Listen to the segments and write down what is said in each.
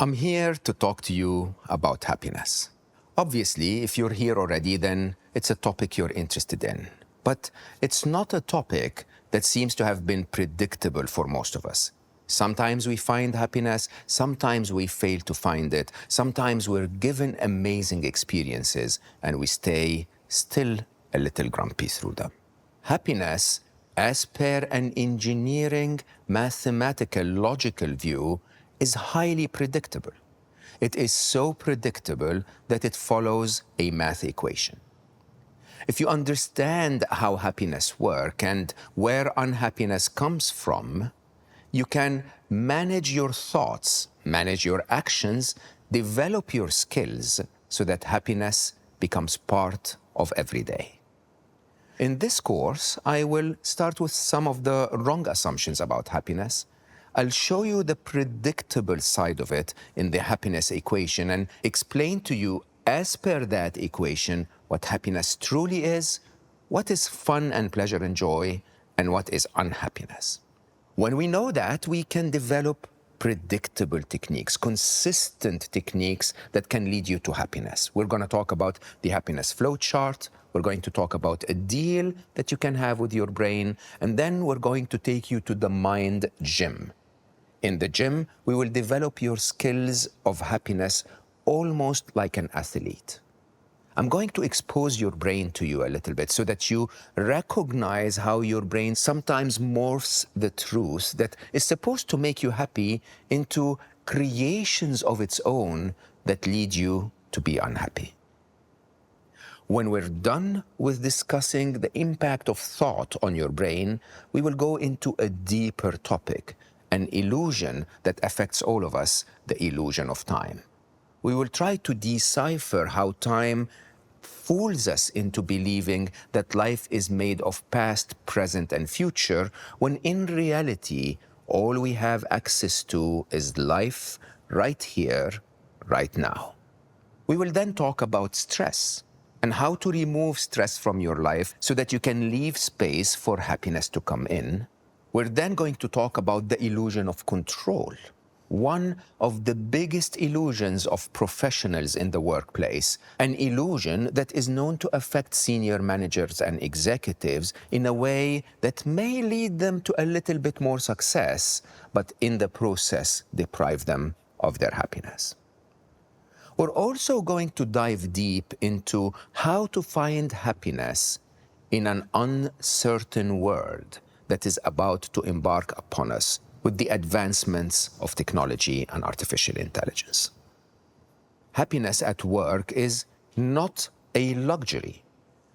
I'm here to talk to you about happiness. Obviously, if you're here already, then it's a topic you're interested in. But it's not a topic that seems to have been predictable for most of us. Sometimes we find happiness, sometimes we fail to find it, sometimes we're given amazing experiences and we stay still a little grumpy through them. Happiness, as per an engineering, mathematical, logical view, is highly predictable. It is so predictable that it follows a math equation. If you understand how happiness works and where unhappiness comes from, you can manage your thoughts, manage your actions, develop your skills so that happiness becomes part of every day. In this course, I will start with some of the wrong assumptions about happiness. I'll show you the predictable side of it in the happiness equation and explain to you, as per that equation, what happiness truly is, what is fun and pleasure and joy, and what is unhappiness. When we know that, we can develop predictable techniques, consistent techniques that can lead you to happiness. We're going to talk about the happiness flow chart. We're going to talk about a deal that you can have with your brain. And then we're going to take you to the mind gym. In the gym, we will develop your skills of happiness almost like an athlete. I'm going to expose your brain to you a little bit so that you recognize how your brain sometimes morphs the truth that is supposed to make you happy into creations of its own that lead you to be unhappy. When we're done with discussing the impact of thought on your brain, we will go into a deeper topic, an illusion that affects all of us, the illusion of time. We will try to decipher how time fools us into believing that life is made of past, present, and future, when in reality, all we have access to is life right here, right now. We will then talk about stress and how to remove stress from your life so that you can leave space for happiness to come in. We're then going to talk about the illusion of control, one of the biggest illusions of professionals in the workplace, an illusion that is known to affect senior managers and executives in a way that may lead them to a little bit more success, but in the process deprive them of their happiness. We're also going to dive deep into how to find happiness in an uncertain world that is about to embark upon us with the advancements of technology and artificial intelligence. Happiness at work is not a luxury.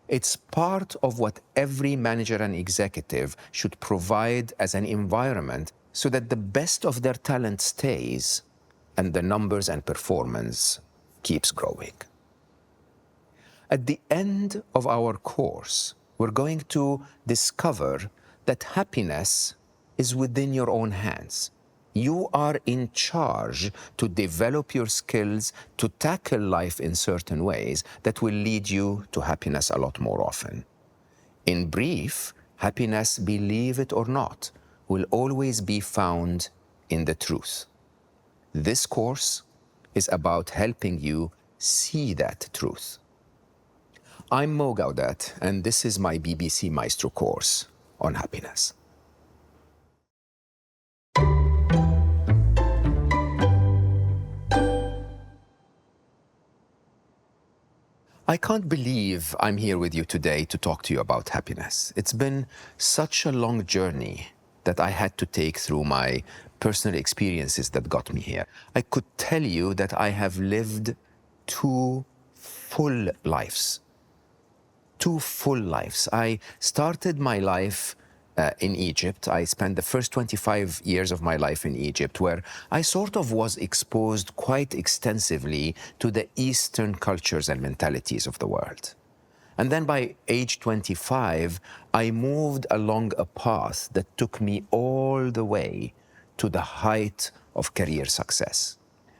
It's part of what every manager and executive should provide as an environment so that the best of their talent stays and the numbers and performance keeps growing. At the end of our course, we're going to discover that happiness is within your own hands. You are in charge to develop your skills, to tackle life in certain ways that will lead you to happiness a lot more often. In brief, happiness, believe it or not, will always be found in the truth. This course is about helping you see that truth. I'm Mo Gawdat, and this is my BBC Maestro course on happiness. I can't believe I'm here with you today to talk to you about happiness. It's been such a long journey that I had to take through my personal experiences that got me here. I could tell you that I have lived two full lives. I started my life in Egypt. I spent the first 25 years of my life in Egypt, where I sort of was exposed quite extensively to the Eastern cultures and mentalities of the world. And then by age 25, I moved along a path that took me all the way to the height of career success.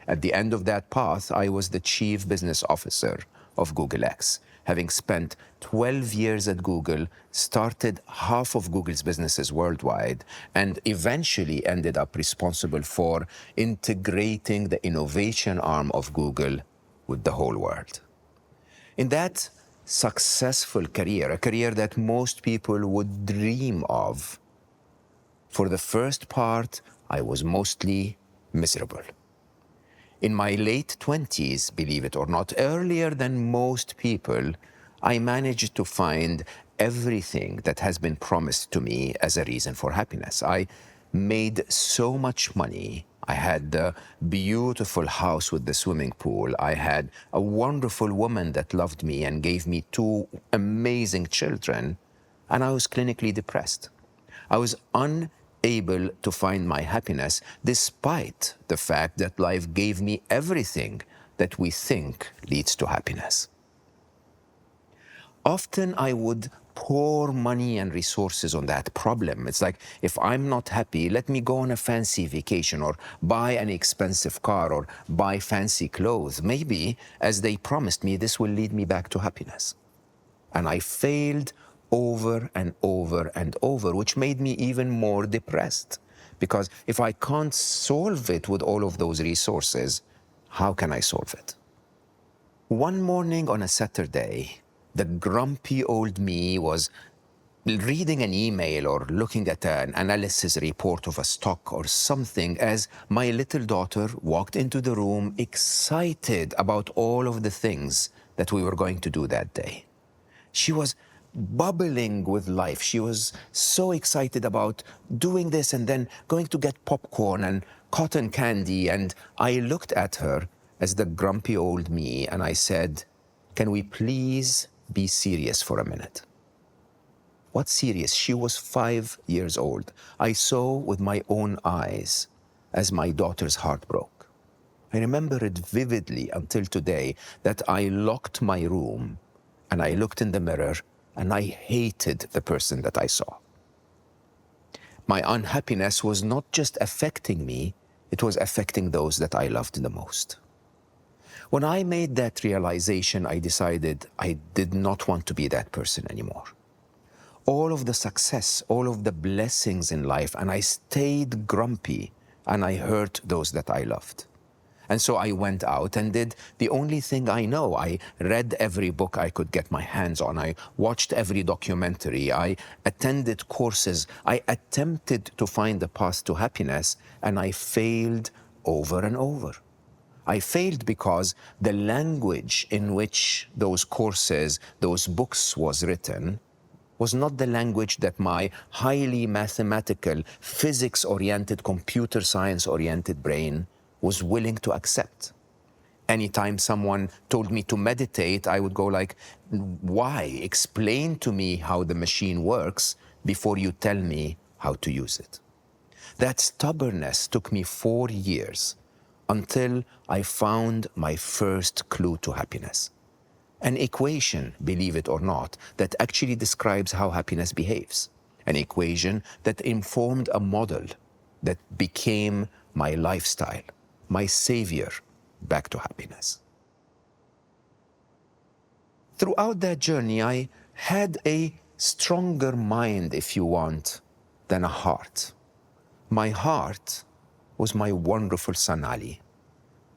At the end of that path, I was the chief business officer of Google X. having spent 12 years at Google, started half of Google's businesses worldwide, and eventually ended up responsible for integrating the innovation arm of Google with the whole world. In that successful career, a career that most people would dream of, for the first part, I was mostly miserable. In my late 20s, believe it or not, earlier than most people, I managed to find everything that has been promised to me as a reason for happiness. I made so much money. I had the beautiful house with the swimming pool. I had a wonderful woman that loved me and gave me two amazing children. And I was clinically depressed. I was unable to find my happiness despite the fact that life gave me everything that we think leads to happiness. Often I would pour money and resources on that problem. It's like, if I'm not happy, let me go on a fancy vacation or buy an expensive car or buy fancy clothes. Maybe, as they promised me, this will lead me back to happiness. And I failed over and over and over, which made me even more depressed. Because if I can't solve it with all of those resources, how can I solve it? One morning on a Saturday, the grumpy old me was reading an email or looking at an analysis report of a stock or something as my little daughter walked into the room excited about all of the things that we were going to do that day. She was bubbling with life. She was so excited about doing this and then going to get popcorn and cotton candy. And I looked at her as the grumpy old me and I said, "Can we please be serious for a minute?" What serious? She was 5 years old. I saw with my own eyes as my daughter's heart broke. I remember it vividly until today that I locked my room and I looked in the mirror and I hated the person that I saw. My unhappiness was not just affecting me, it was affecting those that I loved the most. When I made that realization, I decided I did not want to be that person anymore. All of the success, all of the blessings in life, and I stayed grumpy and I hurt those that I loved. And so I went out and did the only thing I know. I read every book I could get my hands on. I watched every documentary. I attended courses. I attempted to find the path to happiness, and I failed over and over. I failed because the language in which those courses, those books was written, was not the language that my highly mathematical, physics-oriented, computer science-oriented brain was willing to accept. Anytime someone told me to meditate, I would go like, "Why? Explain to me how the machine works before you tell me how to use it." That stubbornness took me 4 years until I found my first clue to happiness. An equation, believe it or not, that actually describes how happiness behaves. An equation that informed a model that became my lifestyle, my savior back to happiness. Throughout that journey, I had a stronger mind, if you want, than a heart. My heart was my wonderful son, Ali.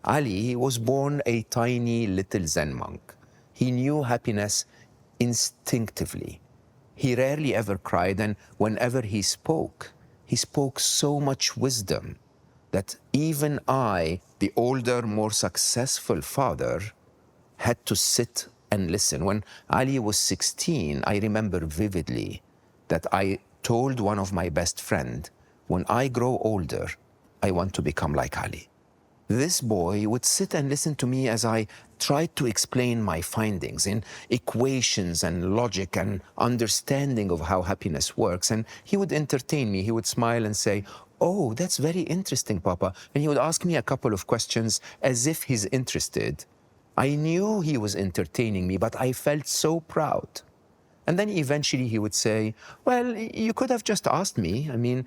Ali was born a tiny little Zen monk. He knew happiness instinctively. He rarely ever cried, and whenever he spoke so much wisdom that even I, the older, more successful father, had to sit and listen. When Ali was 16, I remember vividly that I told one of my best friends, "When I grow older, I want to become like Ali." This boy would sit and listen to me as I tried to explain my findings in equations and logic and understanding of how happiness works. And he would entertain me. He would smile and say, "Oh, that's very interesting, Papa." And he would ask me a couple of questions as if he's interested. I knew he was entertaining me, but I felt so proud. And then eventually he would say, "Well, you could have just asked me. I mean,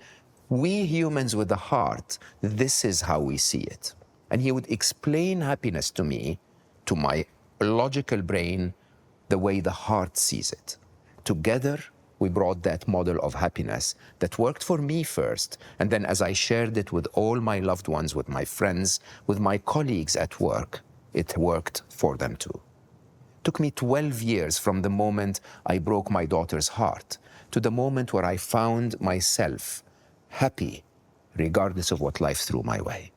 we humans with the heart, this is how we see it." And he would explain happiness to me, to my logical brain, the way the heart sees it. Together, we brought that model of happiness that worked for me first, and then as I shared it with all my loved ones, with my friends, with my colleagues at work, it worked for them too. It took me 12 years from the moment I broke my daughter's heart to the moment where I found myself happy, regardless of what life threw my way.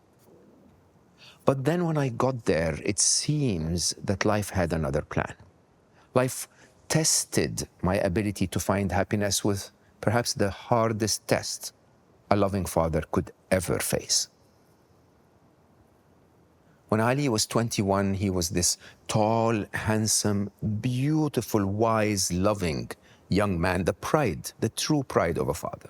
But then when I got there, it seems that life had another plan. Life tested my ability to find happiness with perhaps the hardest test a loving father could ever face. When Ali was 21, he was this tall, handsome, beautiful, wise, loving young man, the pride, the true pride of a father.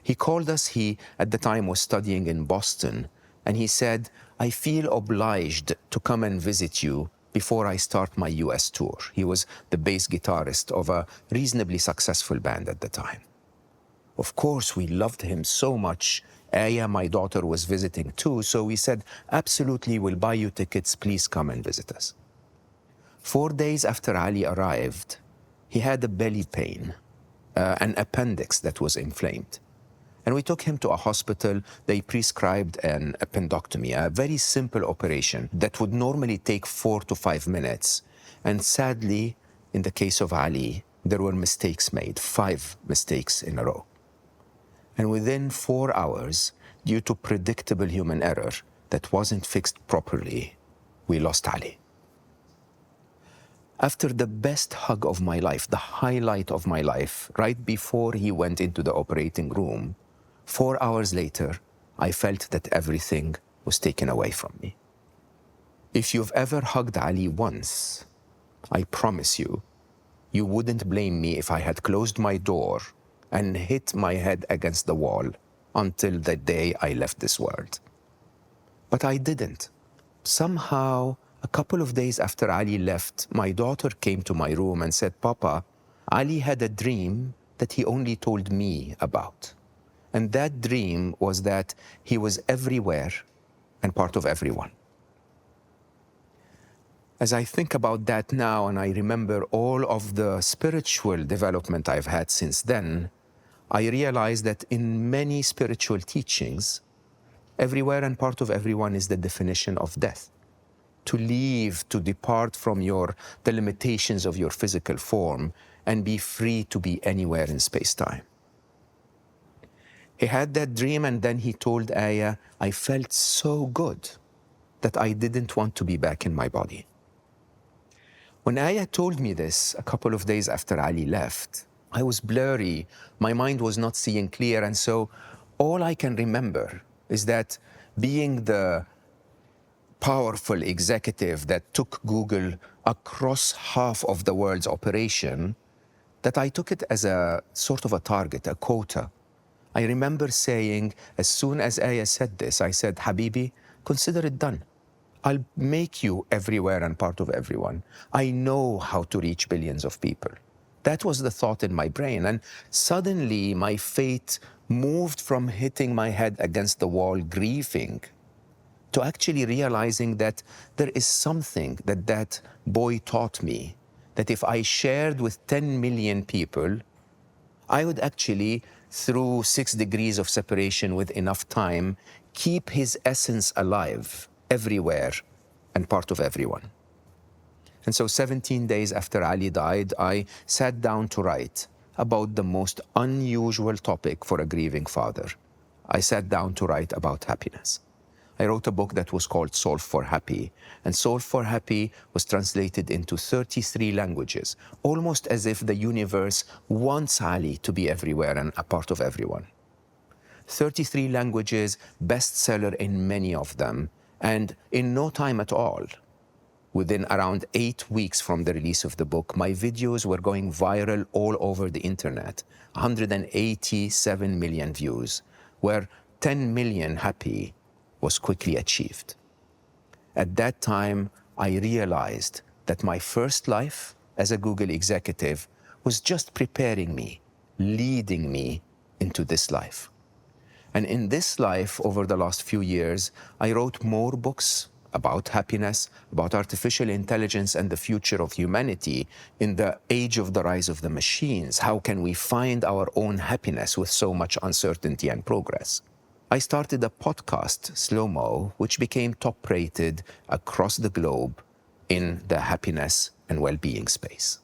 He called us, he at the time was studying in Boston, and he said, "I feel obliged to come and visit you before I start my US tour." He was the bass guitarist of a reasonably successful band at the time. Of course, we loved him so much. Aya, my daughter, was visiting too, so we said, "Absolutely, we'll buy you tickets. Please come and visit us." 4 days after Ali arrived, he had a belly pain, an appendix that was inflamed. And we took him to a hospital. They prescribed an appendectomy, a very simple operation that would normally take 4 to 5 minutes. And sadly, in the case of Ali, there were mistakes made, 5 mistakes in a row. And within 4 hours, due to predictable human error that wasn't fixed properly, we lost Ali. After the best hug of my life, the highlight of my life, right before he went into the operating room, 4 hours later, I felt that everything was taken away from me. If you've ever hugged Ali once, I promise you, you wouldn't blame me if I had closed my door and hit my head against the wall until the day I left this world. But I didn't. Somehow, a couple of days after Ali left, my daughter came to my room and said, "Papa, Ali had a dream that he only told me about. And that dream was that he was everywhere and part of everyone." As I think about that now and I remember all of the spiritual development I've had since then, I realize that in many spiritual teachings, everywhere and part of everyone is the definition of death. To leave, to depart from the limitations of your physical form and be free to be anywhere in space-time. He had that dream, and then he told Aya, "I felt so good that I didn't want to be back in my body." When Aya told me this a couple of days after Ali left, I was blurry. My mind was not seeing clear, and so all I can remember is that being the powerful executive that took Google across half of the world's operation, that I took it as a sort of a target, a quota. I remember saying, as soon as Aya said this, I said, "Habibi, consider it done. I'll make you everywhere and part of everyone. I know how to reach billions of people." That was the thought in my brain. And suddenly my fate moved from hitting my head against the wall, grieving, to actually realizing that there is something that boy taught me, that if I shared with 10 million people, I would actually, through 6 degrees of separation with enough time, keep his essence alive everywhere and part of everyone. And so 17 days after Ali died, I sat down to write about the most unusual topic for a grieving father. I sat down to write about happiness. I wrote a book that was called Solve for Happy, and Solve for Happy was translated into 33 languages, almost as if the universe wants Ali to be everywhere and a part of everyone. 33 languages, bestseller in many of them, and in no time at all, within around 8 weeks from the release of the book, my videos were going viral all over the internet, 187 million views, where 10 million happy was quickly achieved. At that time, I realized that my first life as a Google executive was just preparing me, leading me into this life. And in this life, over the last few years, I wrote more books, about happiness, about artificial intelligence and the future of humanity in the age of the rise of the machines. How can we find our own happiness with so much uncertainty and progress? I started a podcast, Slow Mo, which became top rated across the globe in the happiness and well-being space.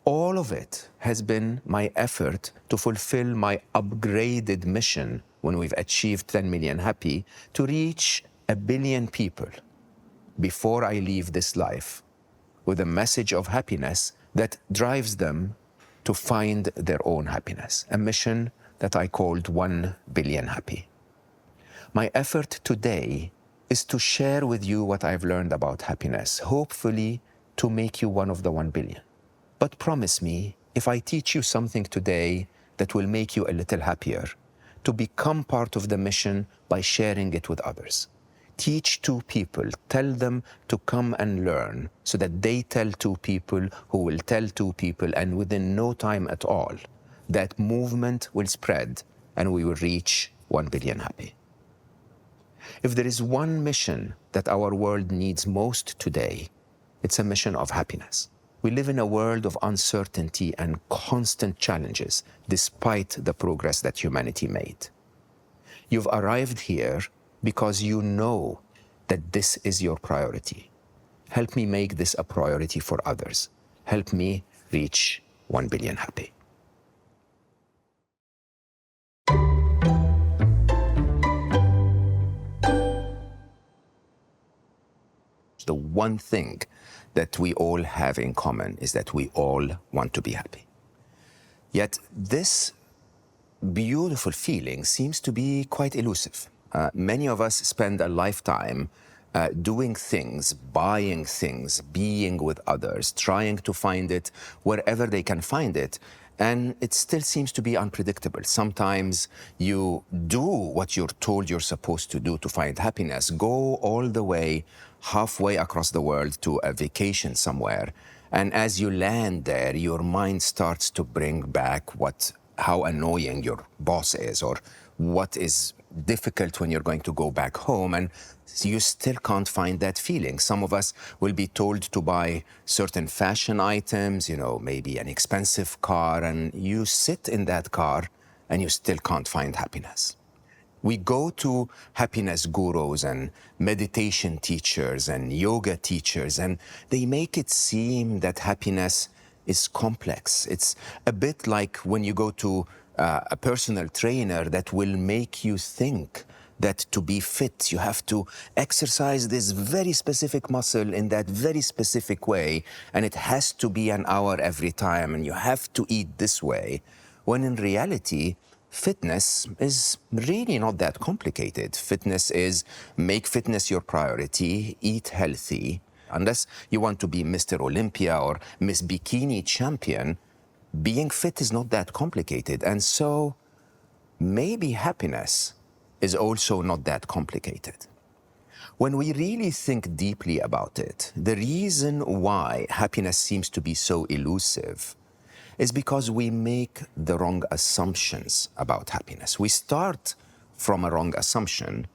All of it has been my effort to fulfill my upgraded mission when we've achieved 10 million happy, to reach 1 billion people before I leave this life with a message of happiness that drives them to find their own happiness, a mission that I called 1 billion happy. My effort today is to share with you what I've learned about happiness, hopefully to make you one of the 1 billion. But promise me, if I teach you something today that will make you a little happier, to become part of the mission by sharing it with others. Teach 2 people, tell them to come and learn so that they tell 2 people who will tell 2 people, and within no time at all, that movement will spread and we will reach 1 billion happy. If there is one mission that our world needs most today, it's a mission of happiness. We live in a world of uncertainty and constant challenges, despite the progress that humanity made. You've arrived here because you know that this is your priority. Help me make this a priority for others. Help me reach 1 billion happy. The one thing that we all have in common is that we all want to be happy. Yet this beautiful feeling seems to be quite elusive. Many of us spend a lifetime doing things, buying things, being with others, trying to find it wherever they can find it, and it still seems to be unpredictable. Sometimes you do what you're told you're supposed to do to find happiness, go all the way halfway across the world to a vacation somewhere, and as you land there, your mind starts to bring back how annoying your boss is, or what is difficult when you're going to go back home, and you still can't find that feeling. Some of us will be told to buy certain fashion items, maybe an expensive car, and you sit in that car and you still can't find happiness. We go to happiness gurus and meditation teachers and yoga teachers, and they make it seem that happiness is complex. It's a bit like when you go to a personal trainer that will make you think that to be fit, you have to exercise this very specific muscle in that very specific way, and it has to be an hour every time, and you have to eat this way, when in reality, fitness is really not that complicated. Fitness is make fitness your priority, eat healthy. Unless you want to be Mr. Olympia or Miss Bikini champion, being fit is not that complicated. And so maybe happiness is also not that complicated. When we really think deeply about it, the reason why happiness seems to be so elusive is because we make the wrong assumptions about happiness. We start from a wrong assumption,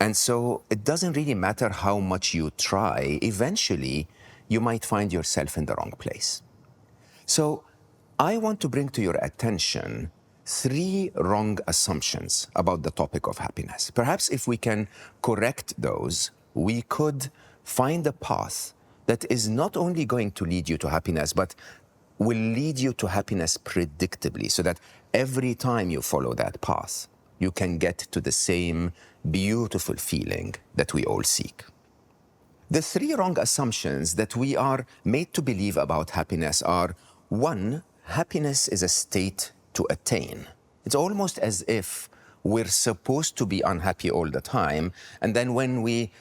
and so it doesn't really matter how much you try, eventually you might find yourself in the wrong place. So I want to bring to your attention 3 wrong assumptions about the topic of happiness. Perhaps if we can correct those, we could find a path that is not only going to lead you to happiness, but will lead you to happiness predictably, so that every time you follow that path, you can get to the same beautiful feeling that we all seek. The 3 wrong assumptions that we are made to believe about happiness are: 1, happiness is a state to attain. It's almost as if we're supposed to be unhappy all the time, and then when we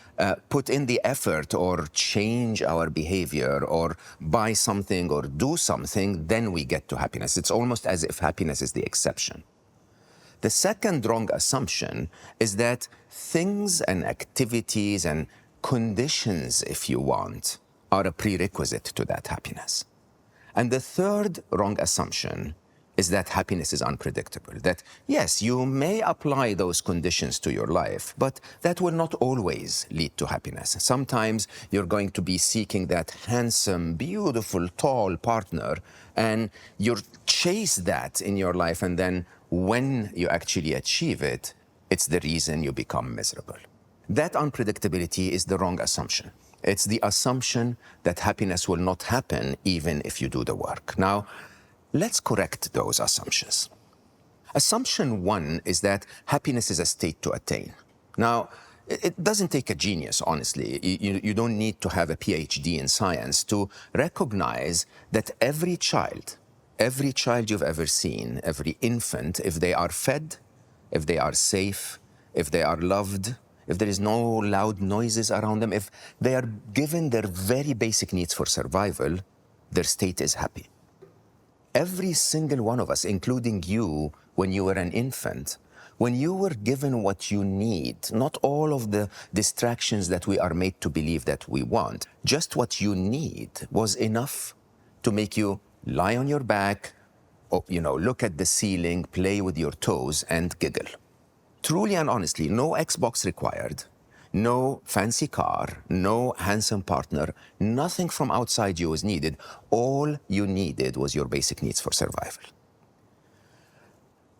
put in the effort or change our behavior or buy something or do something, then we get to happiness. It's almost as if happiness is the exception. The second wrong assumption is that things and activities and conditions, if you want, are a prerequisite to that happiness. And the third wrong assumption is that happiness is unpredictable. That, yes, you may apply those conditions to your life, but that will not always lead to happiness. Sometimes you're going to be seeking that handsome, beautiful, tall partner, and you chase that in your life, and then when you actually achieve it, it's the reason you become miserable. That unpredictability is the wrong assumption. It's the assumption that happiness will not happen even if you do the work. Now, let's correct those assumptions. Assumption one is that happiness is a state to attain. Now, it doesn't take a genius, honestly. You don't need to have a PhD in science to recognize that every child you've ever seen, every infant, if they are fed, if they are safe, if they are loved, if there is no loud noises around them, if they are given their very basic needs for survival, their state is happy. Every single one of us, including you, when you were an infant, when you were given what you need, not all of the distractions that we are made to believe that we want, just what you need was enough to make you lie on your back, or, look at the ceiling, play with your toes, and giggle. Truly and honestly, no Xbox required, no fancy car, no handsome partner, nothing from outside you was needed. All you needed was your basic needs for survival.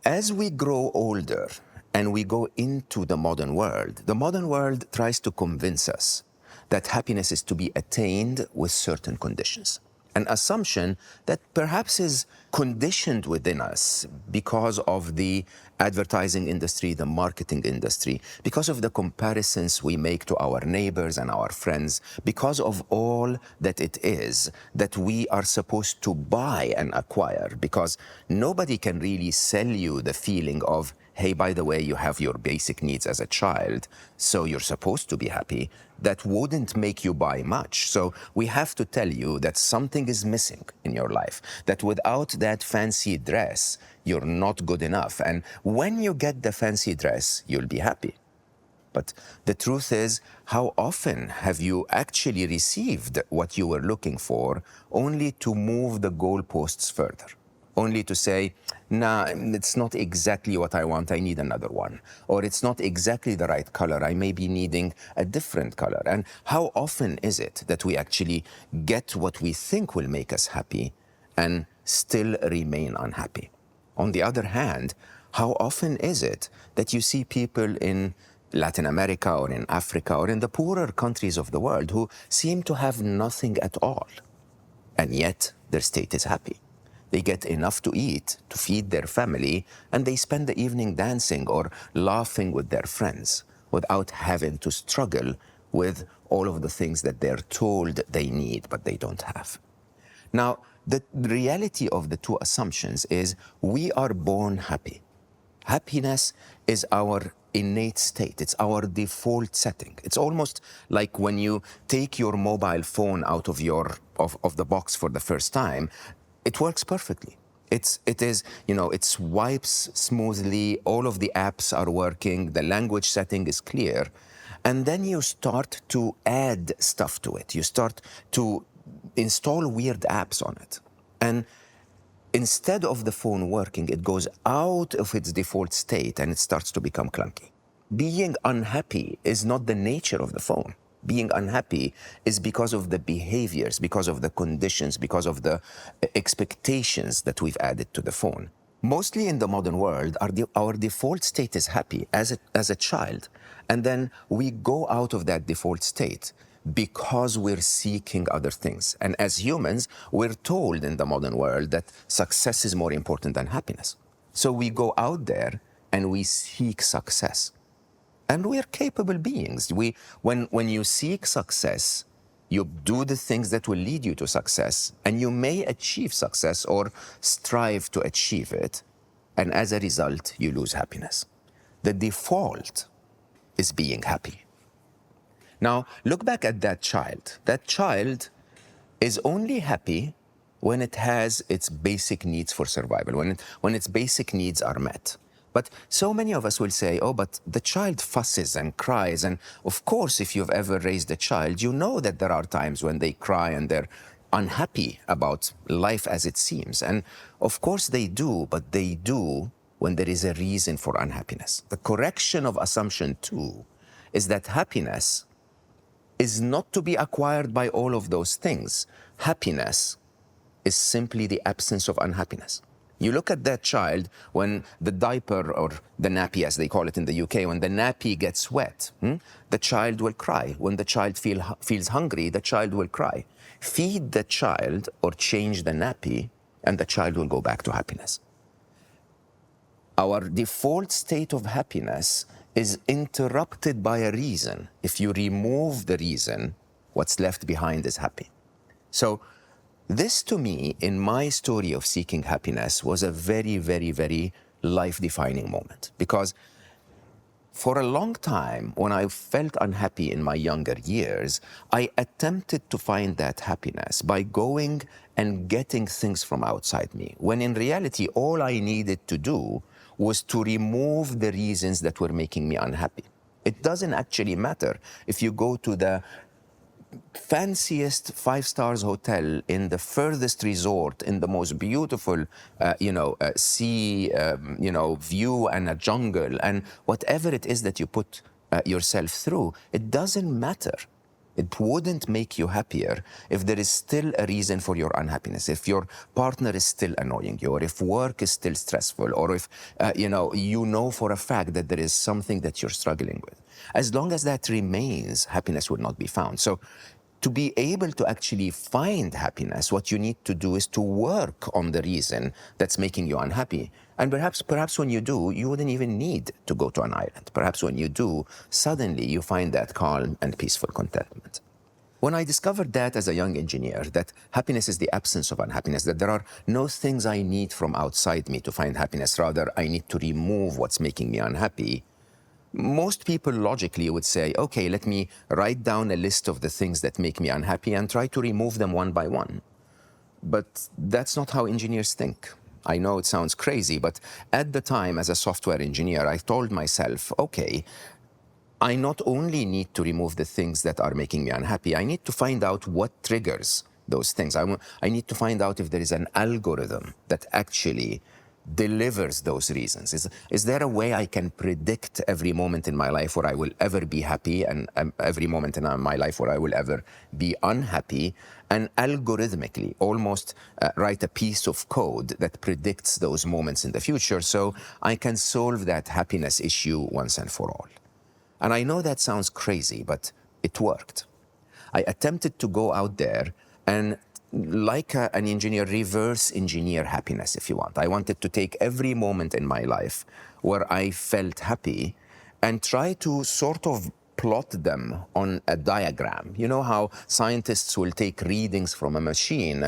As we grow older and we go into the modern world tries to convince us that happiness is to be attained with certain conditions. An assumption that perhaps is conditioned within us because of the advertising industry, the marketing industry, because of the comparisons we make to our neighbors and our friends, because of all that it is that we are supposed to buy and acquire, because nobody can really sell you the feeling of, hey, by the way, you have your basic needs as a child, so you're supposed to be happy. That wouldn't make you buy much. So we have to tell you that something is missing in your life, that without that fancy dress, you're not good enough. And when you get the fancy dress, you'll be happy. But the truth is, how often have you actually received what you were looking for only to move the goalposts further? Only to say, nah, it's not exactly what I want, I need another one. Or it's not exactly the right color, I may be needing a different color. And how often is it that we actually get what we think will make us happy and still remain unhappy? On the other hand, how often is it that you see people in Latin America or in Africa or in the poorer countries of the world who seem to have nothing at all, and yet their state is happy? They get enough to eat, to feed their family, and they spend the evening dancing or laughing with their friends without having to struggle with all of the things that they're told they need, but they don't have. Now, the reality of the two assumptions is we are born happy. Happiness is our innate state. It's our default setting. It's almost like when you take your mobile phone out of the box for the first time, it works perfectly. It swipes smoothly, all of the apps are working, the language setting is clear, and then you start to add stuff to it. You start to install weird apps on it. And instead of the phone working, it goes out of its default state and it starts to become clunky. Being unhappy is not the nature of the phone. Being unhappy is because of the behaviors, because of the conditions, because of the expectations that we've added to the phone. Mostly in the modern world, our default state is happy as a child. And then we go out of that default state because we're seeking other things. And as humans, we're told in the modern world that success is more important than happiness. So we go out there and we seek success. And we're capable beings. When you seek success, you do the things that will lead you to success, and you may achieve success or strive to achieve it, and as a result, you lose happiness. The default is being happy. Now, look back at that child. That child is only happy when it has its basic needs for survival, when its basic needs are met. But so many of us will say, oh, but the child fusses and cries. And of course, if you've ever raised a child, you know that there are times when they cry and they're unhappy about life as it seems. And of course they do, but they do when there is a reason for unhappiness. The correction of assumption two is that happiness is not to be acquired by all of those things. Happiness is simply the absence of unhappiness. You look at that child when the diaper, or the nappy as they call it in the UK, when the nappy gets wet, the child will cry. When the child feels hungry, the child will cry. Feed the child or change the nappy, and the child will go back to happiness. Our default state of happiness is interrupted by a reason. If you remove the reason, what's left behind is happy. So this, to me, in my story of seeking happiness, was a very, very, very life-defining moment. Because for a long time, when I felt unhappy in my younger years, I attempted to find that happiness by going and getting things from outside me, when in reality, all I needed to do was to remove the reasons that were making me unhappy. It doesn't actually matter if you go to the fanciest 5 stars hotel in the furthest resort in the most beautiful, sea, view and a jungle, and whatever it is that you put yourself through, it doesn't matter. It wouldn't make you happier if there is still a reason for your unhappiness, if your partner is still annoying you, or if work is still stressful, or if you know for a fact that there is something that you're struggling with. As long as that remains, happiness will not be found. So to be able to actually find happiness, what you need to do is to work on the reason that's making you unhappy. And perhaps when you do, you wouldn't even need to go to an island. Perhaps when you do, suddenly you find that calm and peaceful contentment. When I discovered that as a young engineer, that happiness is the absence of unhappiness, that there are no things I need from outside me to find happiness, rather I need to remove what's making me unhappy, most people logically would say, okay, let me write down a list of the things that make me unhappy and try to remove them one by one. But that's not how engineers think. I know it sounds crazy, but at the time as a software engineer, I told myself, okay, I not only need to remove the things that are making me unhappy, I need to find out what triggers those things. I need to find out if there is an algorithm that actually delivers those reasons. Is there a way I can predict every moment in my life where I will ever be happy and every moment in my life where I will ever be unhappy, and algorithmically almost write a piece of code that predicts those moments in the future so I can solve that happiness issue once and for all? And I know that sounds crazy, but it worked. I attempted to go out there and, like an engineer, reverse engineer happiness, if you want. I wanted to take every moment in my life where I felt happy and try to sort of plot them on a diagram. You know how scientists will take readings from a machine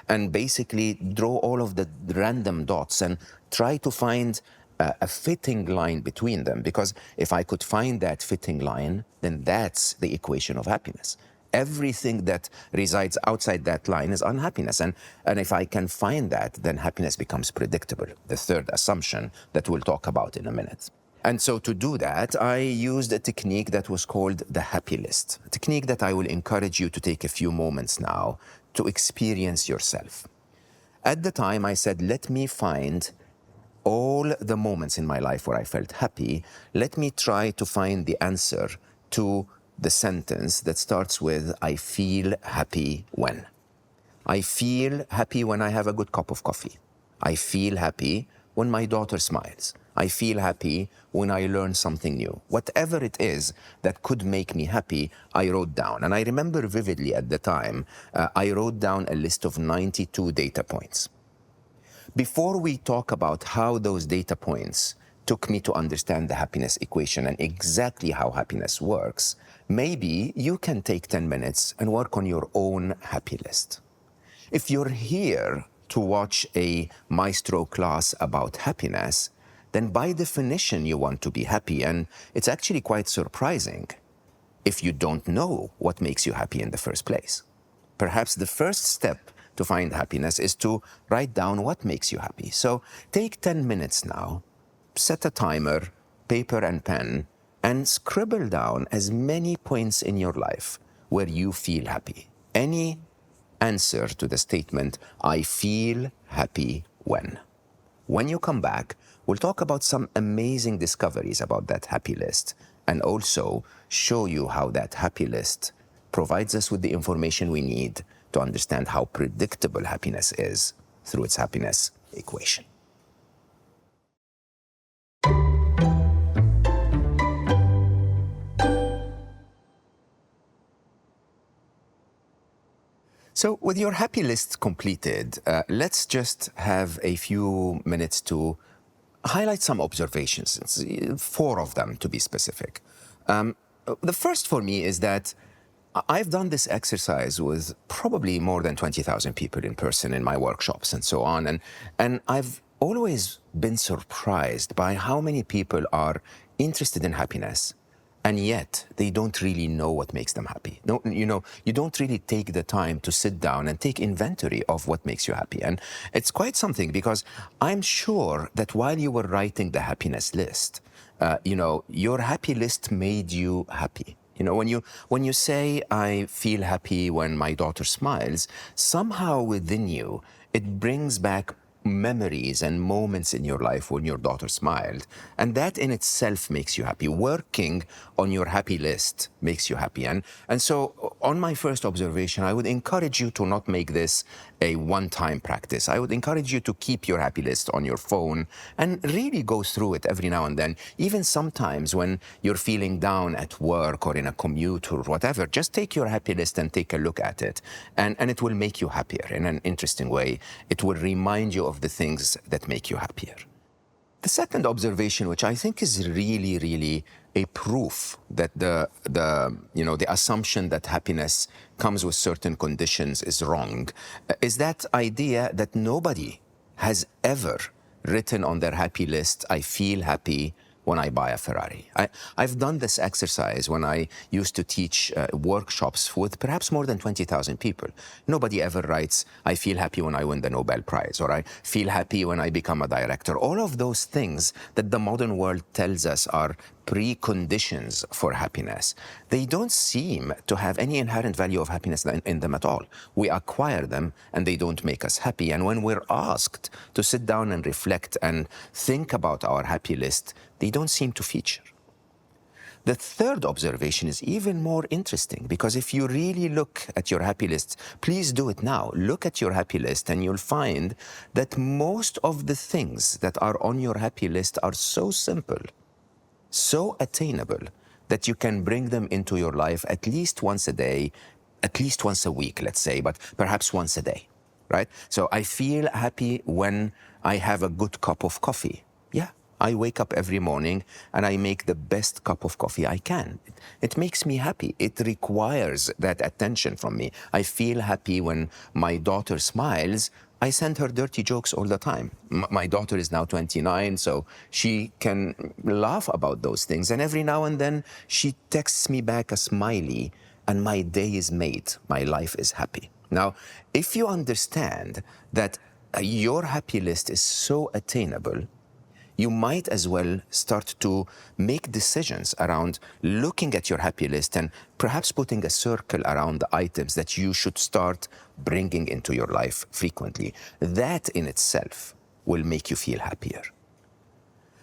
and basically draw all of the random dots and try to find a fitting line between them, because if I could find that fitting line, then that's the equation of happiness. Everything that resides outside that line is unhappiness. And if I can find that, then happiness becomes predictable, the third assumption that we'll talk about in a minute. And so to do that, I used a technique that was called the happy list, a technique that I will encourage you to take a few moments now to experience yourself. At the time, I said, let me find all the moments in my life where I felt happy. Let me try to find the answer to the sentence that starts with, I feel happy when. I feel happy when I have a good cup of coffee. I feel happy when my daughter smiles. I feel happy when I learn something new. Whatever it is that could make me happy, I wrote down. And I remember vividly at the time, I wrote down a list of 92 data points. Before we talk about how those data points took me to understand the happiness equation and exactly how happiness works, maybe you can take 10 minutes and work on your own happy list. If you're here to watch a Maestro class about happiness, then by definition you want to be happy, and it's actually quite surprising if you don't know what makes you happy in the first place. Perhaps the first step to find happiness is to write down what makes you happy. So take 10 minutes now, set a timer, paper and pen, and scribble down as many points in your life where you feel happy. Any answer to the statement, I feel happy when. When you come back, we'll talk about some amazing discoveries about that happy list and also show you how that happy list provides us with the information we need to understand how predictable happiness is through its happiness equation. So with your happy list completed, let's just have a few minutes to highlight some observations, 4 of them to be specific. The first for me is that I've done this exercise with probably more than 20,000 people in person in my workshops and so on. And I've always been surprised by how many people are interested in happiness, and yet they don't really know what makes them happy. No, you don't really take the time to sit down and take inventory of what makes you happy. And it's quite something, because I'm sure that while you were writing the happiness list, your happy list made you happy. When you say, I feel happy when my daughter smiles, somehow within you, it brings back memories and moments in your life when your daughter smiled. And that in itself makes you happy. Working on your happy list makes you happy. And so on my first observation, I would encourage you to not make this a one-time practice. I would encourage you to keep your happy list on your phone and really go through it every now and then. Even sometimes when you're feeling down at work or in a commute or whatever, just take your happy list and take a look at it. And it will make you happier in an interesting way. It will remind you of the things that make you happier. The second observation, which I think is really, really a proof that the assumption that happiness comes with certain conditions is wrong, is that idea that nobody has ever written on their happy list, I feel happy when I buy a Ferrari. I've done this exercise when I used to teach workshops with perhaps more than 20,000 people. Nobody ever writes, I feel happy when I win the Nobel Prize, or I feel happy when I become a director. All of those things that the modern world tells us are preconditions for happiness, they don't seem to have any inherent value of happiness in them at all. We acquire them and they don't make us happy. And when we're asked to sit down and reflect and think about our happy list, they don't seem to feature. The third observation is even more interesting, because if you really look at your happy list, please do it now. Look at your happy list and you'll find that most of the things that are on your happy list are so simple, so attainable, that you can bring them into your life at least once a day, at least once a week, let's say, but perhaps once a day, right? So I feel happy when I have a good cup of coffee. Yeah, I wake up every morning and I make the best cup of coffee I can. It makes me happy. It requires that attention from me. I feel happy when my daughter smiles. I send her dirty jokes all the time. My daughter is now 29, so she can laugh about those things. And every now and then, she texts me back a smiley, and my day is made. My life is happy. Now, if you understand that your happy list is so attainable, you might as well start to make decisions around looking at your happy list and perhaps putting a circle around the items that you should start bringing into your life frequently. That in itself will make you feel happier.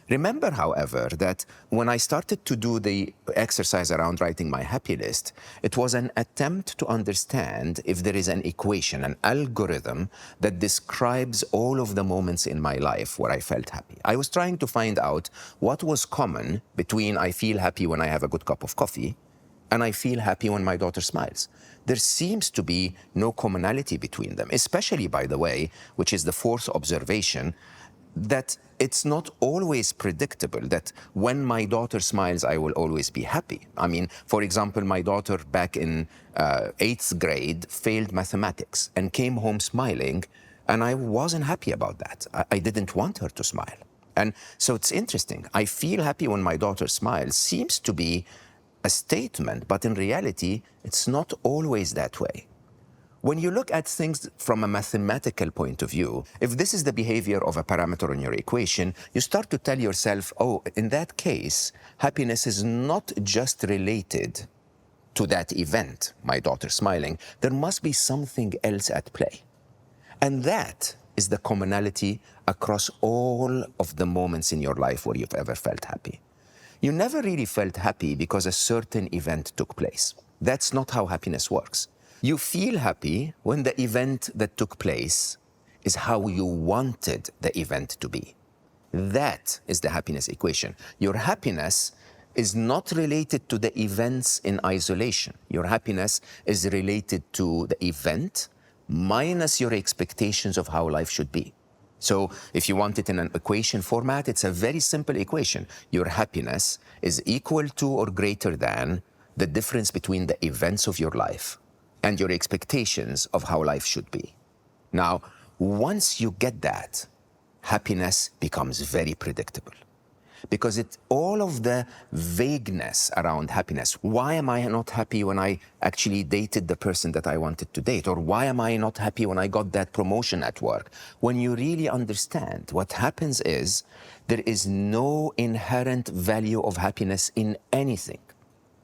Remember, however, that when I started to do the exercise around writing my happy list, it was an attempt to understand if there is an equation, an algorithm that describes all of the moments in my life where I felt happy. I was trying to find out what was common between I feel happy when I have a good cup of coffee and I feel happy when my daughter smiles. There seems to be no commonality between them, especially, by the way, which is the fourth observation, that it's not always predictable that when my daughter smiles, I will always be happy. I mean, for example, my daughter back in 8th grade failed mathematics and came home smiling, and I wasn't happy about that. I didn't want her to smile. And so it's interesting. I feel happy when my daughter smiles seems to be a statement, but in reality, it's not always that way. When you look at things from a mathematical point of view, if this is the behavior of a parameter in your equation, you start to tell yourself, oh, in that case, happiness is not just related to that event, my daughter smiling, there must be something else at play. And that is the commonality across all of the moments in your life where you've ever felt happy. You never really felt happy because a certain event took place. That's not how happiness works. You feel happy when the event that took place is how you wanted the event to be. That is the happiness equation. Your happiness is not related to the events in isolation. Your happiness is related to the event minus your expectations of how life should be. So if you want it in an equation format, it's a very simple equation. Your happiness is equal to or greater than the difference between the events of your life and your expectations of how life should be. Now, once you get that, happiness becomes very predictable. Because all of the vagueness around happiness. Why am I not happy when I actually dated the person that I wanted to date? Or why am I not happy when I got that promotion at work? When you really understand, what happens is there is no inherent value of happiness in anything.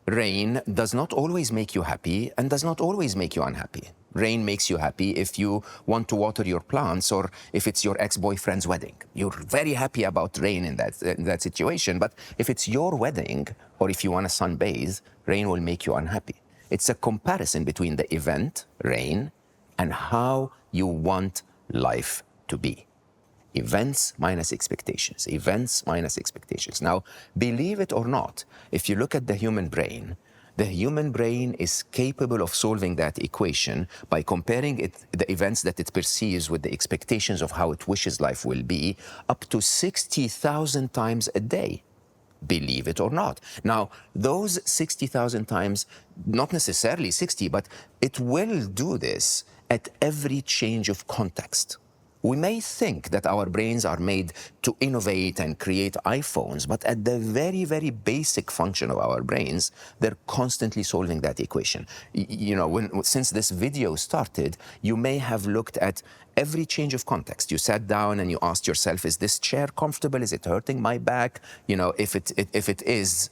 Rain does not always make you happy and does not always make you unhappy. Rain makes you happy if you want to water your plants or if it's your ex-boyfriend's wedding. You're very happy about rain in that situation. But if it's your wedding or if you want to sunbathe, rain will make you unhappy. It's a comparison between the event, rain, and how you want life to be. Events minus expectations, events minus expectations. Now, believe it or not, if you look at the human brain is capable of solving that equation by comparing the events that it perceives with the expectations of how it wishes life will be up to 60,000 times a day. Believe it or not. Now, those 60,000 times, not necessarily 60, but it will do this at every change of context. We may think that our brains are made to innovate and create iPhones, but at the very, very basic function of our brains, they're constantly solving that equation. Since this video started, you may have looked at every change of context. You sat down and you asked yourself, is this chair comfortable? Is it hurting my back? If it is,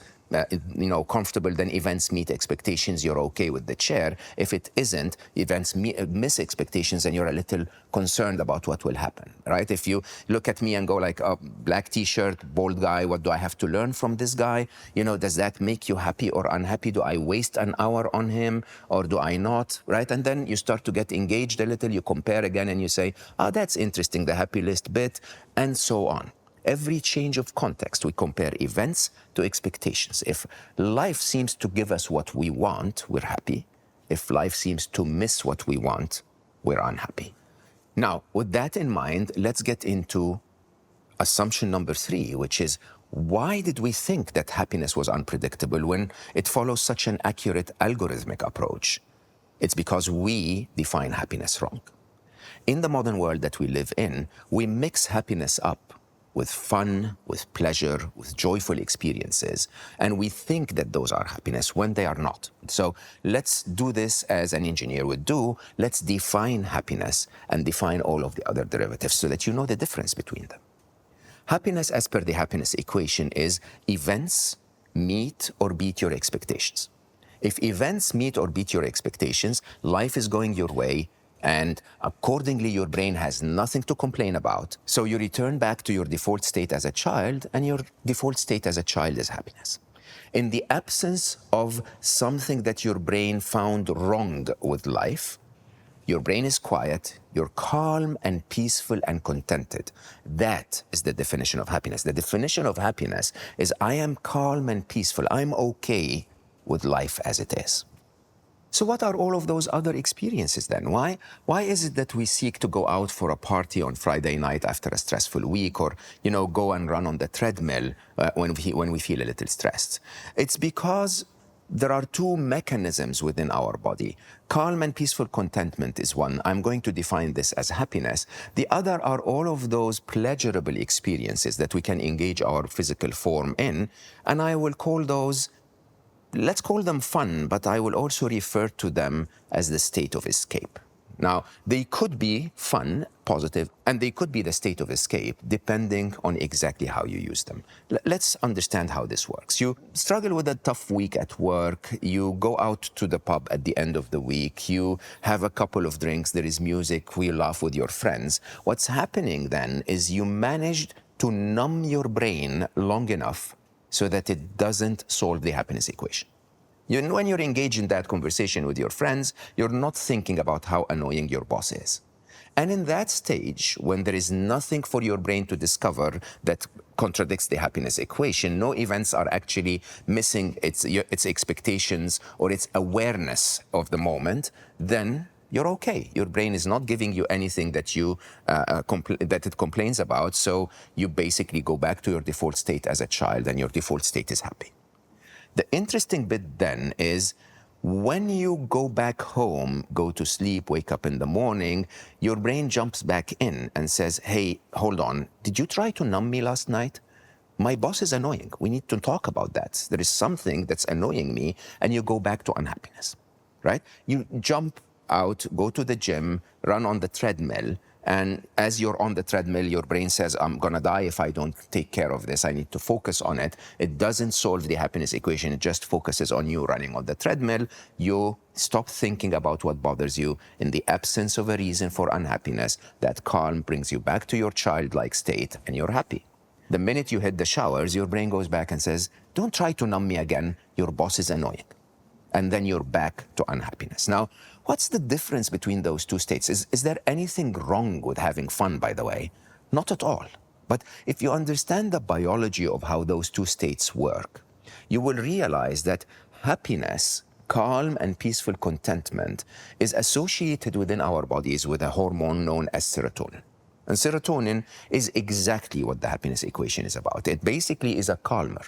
comfortable, then events meet expectations, you're okay with the chair. If it isn't, events miss expectations and you're a little concerned about what will happen, right? If you look at me and go like, oh, black t-shirt, bald guy, what do I have to learn from this guy? Does that make you happy or unhappy? Do I waste an hour on him or do I not, right? And then you start to get engaged a little, you compare again and you say, oh, that's interesting, the happy list bit, and so on. Every change of context, we compare events to expectations. If life seems to give us what we want, we're happy. If life seems to miss what we want, we're unhappy. Now, with that in mind, let's get into assumption number 3, which is, why did we think that happiness was unpredictable when it follows such an accurate algorithmic approach? It's because we define happiness wrong. In the modern world that we live in, we mix happiness up with fun, with pleasure, with joyful experiences, and we think that those are happiness when they are not. So let's do this as an engineer would do. Let's define happiness and define all of the other derivatives so that you know the difference between them. Happiness, as per the happiness equation, is events meet or beat your expectations. If events meet or beat your expectations, life is going your way, and accordingly, your brain has nothing to complain about. So you return back to your default state as a child, and your default state as a child is happiness. In the absence of something that your brain found wrong with life, your brain is quiet, you're calm and peaceful and contented. That is the definition of happiness. The definition of happiness is I am calm and peaceful. I'm okay with life as it is. So what are all of those other experiences then? Why is it that we seek to go out for a party on Friday night after a stressful week, or go and run on the treadmill when we feel a little stressed? It's because there are 2 mechanisms within our body. Calm and peaceful contentment is one. I'm going to define this as happiness. The other are all of those pleasurable experiences that we can engage our physical form in, and I will call those, let's call them fun, but I will also refer to them as the state of escape. Now, they could be fun, positive, and they could be the state of escape, depending on exactly how you use them. Let's understand how this works. You struggle with a tough week at work, you go out to the pub at the end of the week, you have a couple of drinks, there is music, you laugh with your friends. What's happening then is you managed to numb your brain long enough so that it doesn't solve the happiness equation. When you're engaged in that conversation with your friends, you're not thinking about how annoying your boss is. And in that stage, when there is nothing for your brain to discover that contradicts the happiness equation, no events are actually missing its expectations or its awareness of the moment, then you're okay. Your brain is not giving you anything that that it complains about, so you basically go back to your default state as a child, and your default state is happy. The interesting bit then is when you go back home, go to sleep, wake up in the morning, your brain jumps back in and says, hey, hold on, did you try to numb me last night? My boss is annoying. We need to talk about that. There is something that's annoying me, and you go back to unhappiness, right? You jump out, go to the gym, run on the treadmill, and as you're on the treadmill, your brain says, I'm gonna die if I don't take care of this. I need to focus on it. It doesn't solve the happiness equation. It just focuses on you running on the treadmill. You stop thinking about what bothers you. In the absence of a reason for unhappiness, that calm brings you back to your childlike state, and you're happy. The minute you hit the showers, your brain goes back and says, don't try to numb me again. Your boss is annoying. And then you're back to unhappiness. Now, what's the difference between those two states? Is there anything wrong with having fun, by the way? Not at all. But if you understand the biology of how those two states work, you will realize that happiness, calm and peaceful contentment, is associated within our bodies with a hormone known as serotonin. And serotonin is exactly what the happiness equation is about. It basically is a calmer.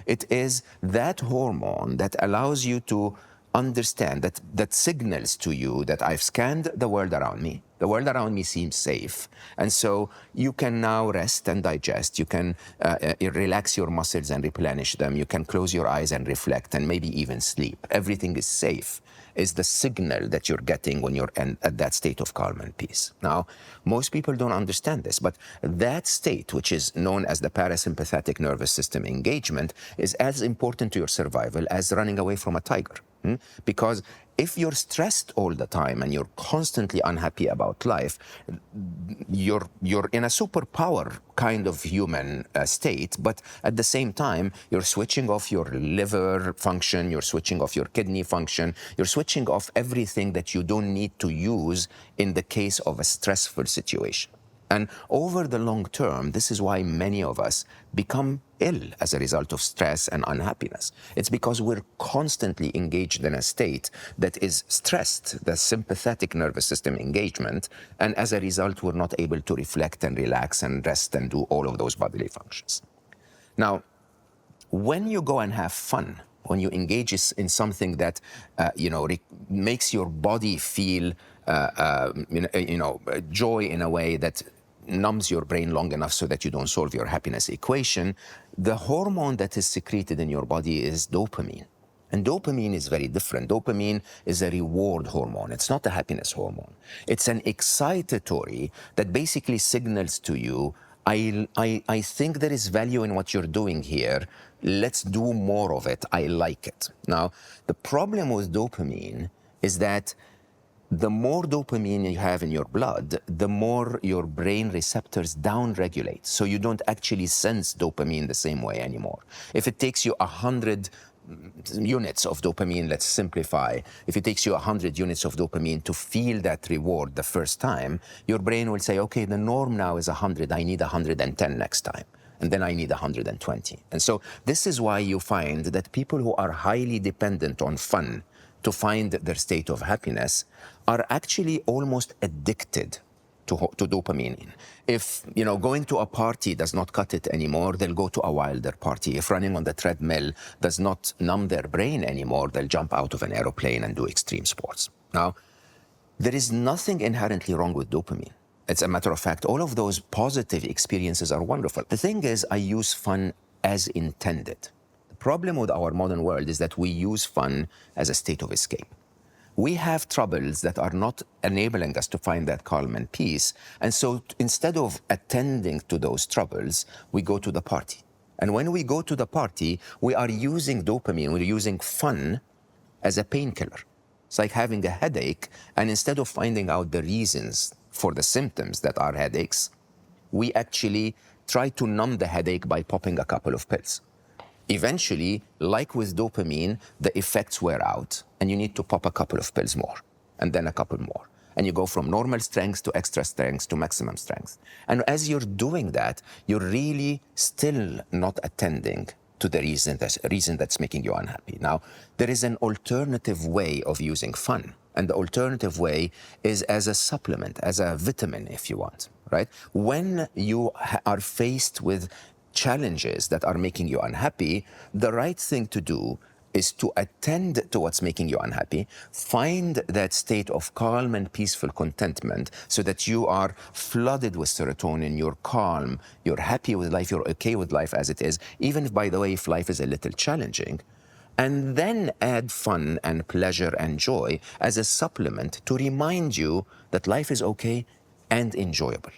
It is that hormone that allows you to understand, that signals to you that I've scanned the world around me. The world around me seems safe. And so you can now rest and digest. You can relax your muscles and replenish them. You can close your eyes and reflect and maybe even sleep. Everything is safe, is the signal that you're getting when you're at that state of calm and peace. Now, most people don't understand this, but that state, which is known as the parasympathetic nervous system engagement, is as important to your survival as running away from a tiger. Because if you're stressed all the time and you're constantly unhappy about life, you're in a superpower kind of human state, but at the same time, you're switching off your liver function, you're switching off your kidney function, you're switching off everything that you don't need to use in the case of a stressful situation. And over the long term, this is why many of us become ill as a result of stress and unhappiness. It's because we're constantly engaged in a state that is stressed, the sympathetic nervous system engagement, and as a result, we're not able to reflect and relax and rest and do all of those bodily functions. Now, when you go and have fun, when you engage in something that makes your body feel joy in a way that numbs your brain long enough so that you don't solve your happiness equation, the hormone that is secreted in your body is dopamine. And dopamine is very different. Dopamine is a reward hormone. It's not a happiness hormone. It's an excitatory that basically signals to you, I think there is value in what you're doing here. Let's do more of it. I like it. Now, the problem with dopamine is that the more dopamine you have in your blood, the more your brain receptors downregulate. So you don't actually sense dopamine the same way anymore. If it takes you 100 units of dopamine, let's simplify. If it takes you 100 units of dopamine to feel that reward the first time, your brain will say, okay, the norm now is 100. I need 110 next time. And then I need 120. And so this is why you find that people who are highly dependent on fun to find their state of happiness are actually almost addicted to dopamine. If going to a party does not cut it anymore, they'll go to a wilder party. If running on the treadmill does not numb their brain anymore, they'll jump out of an aeroplane and do extreme sports. Now, there is nothing inherently wrong with dopamine. As a matter of fact, all of those positive experiences are wonderful. The thing is, I use fun as intended. The problem with our modern world is that we use fun as a state of escape. we have troubles that are not enabling us to find that calm and peace. And so instead of attending to those troubles, we go to the party. And when we go to the party, we are using dopamine, we're using fun as a painkiller. It's like having a headache, and instead of finding out the reasons for the symptoms that are headaches, we actually try to numb the headache by popping a couple of pills. Eventually, like with dopamine, the effects wear out, and you need to pop a couple of pills more, and then a couple more. And you go from normal strength to extra strength to maximum strength. And as you're doing that, you're really still not attending to the reason that's making you unhappy. Now, there is an alternative way of using fun. And the alternative way is as a supplement, as a vitamin, if you want, right? When you are faced with challenges that are making you unhappy, the right thing to do is to attend to what's making you unhappy, find that state of calm and peaceful contentment so that you are flooded with serotonin, you're calm, you're happy with life, you're okay with life as it is, even if, by the way, if life is a little challenging. And then add fun and pleasure and joy as a supplement to remind you that life is okay and enjoyable.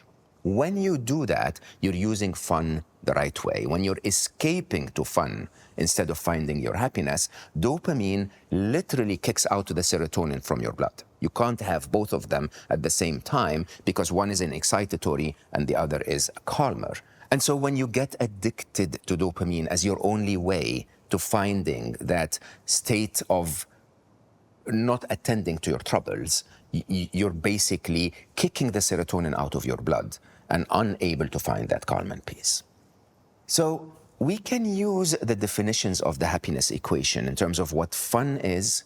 When you do that, you're using fun the right way. When you're escaping to fun instead of finding your happiness, dopamine literally kicks out the serotonin from your blood. You can't have both of them at the same time because one is an excitatory and the other is a calmer. And so when you get addicted to dopamine as your only way to finding that state of not attending to your troubles, you're basically kicking the serotonin out of your blood and unable to find that calm and peace. So we can use the definitions of the happiness equation in terms of what fun is,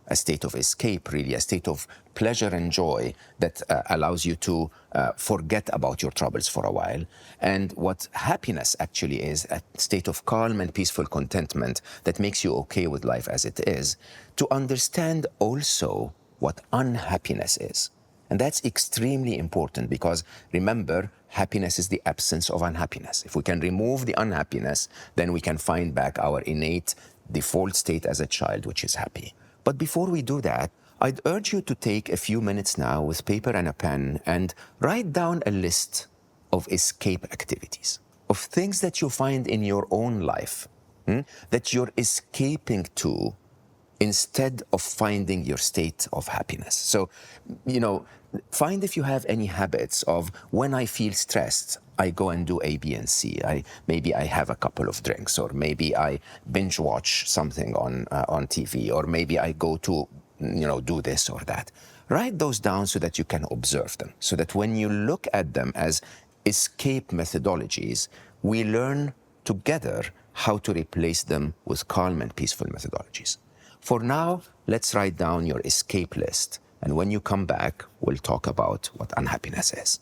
a state of escape, really, a state of pleasure and joy that allows you to forget about your troubles for a while. And what happiness actually is, a state of calm and peaceful contentment that makes you okay with life as it is, to understand also what unhappiness is. And that's extremely important because, remember, happiness is the absence of unhappiness. If we can remove the unhappiness, then we can find back our innate default state as a child, which is happy. But before we do that, I'd urge you to take a few minutes now with paper and a pen and write down a list of escape activities, of things that you find in your own life that you're escaping to instead of finding your state of happiness. So, find if you have any habits of when I feel stressed, I go and do A, B, and C. Maybe I have a couple of drinks, or maybe I binge watch something on TV, or maybe I go to, do this or that. Write those down so that you can observe them, so that when you look at them as escape methodologies, we learn together how to replace them with calm and peaceful methodologies. For now, let's write down your escape list. And when you come back, we'll talk about what unhappiness is.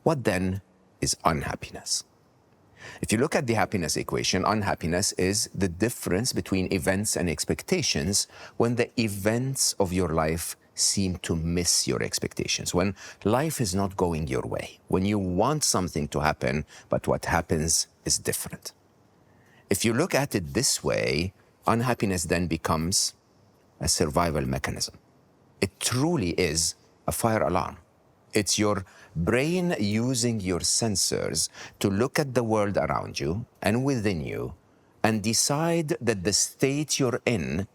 What then is unhappiness? If you look at the happiness equation, unhappiness is the difference between events and expectations when the events of your life seem to miss your expectations, when life is not going your way, when you want something to happen, but what happens is different. If you look at it this way, unhappiness then becomes a survival mechanism. It truly is a fire alarm. It's your brain using your sensors to look at the world around you and within you and decide that the state you're in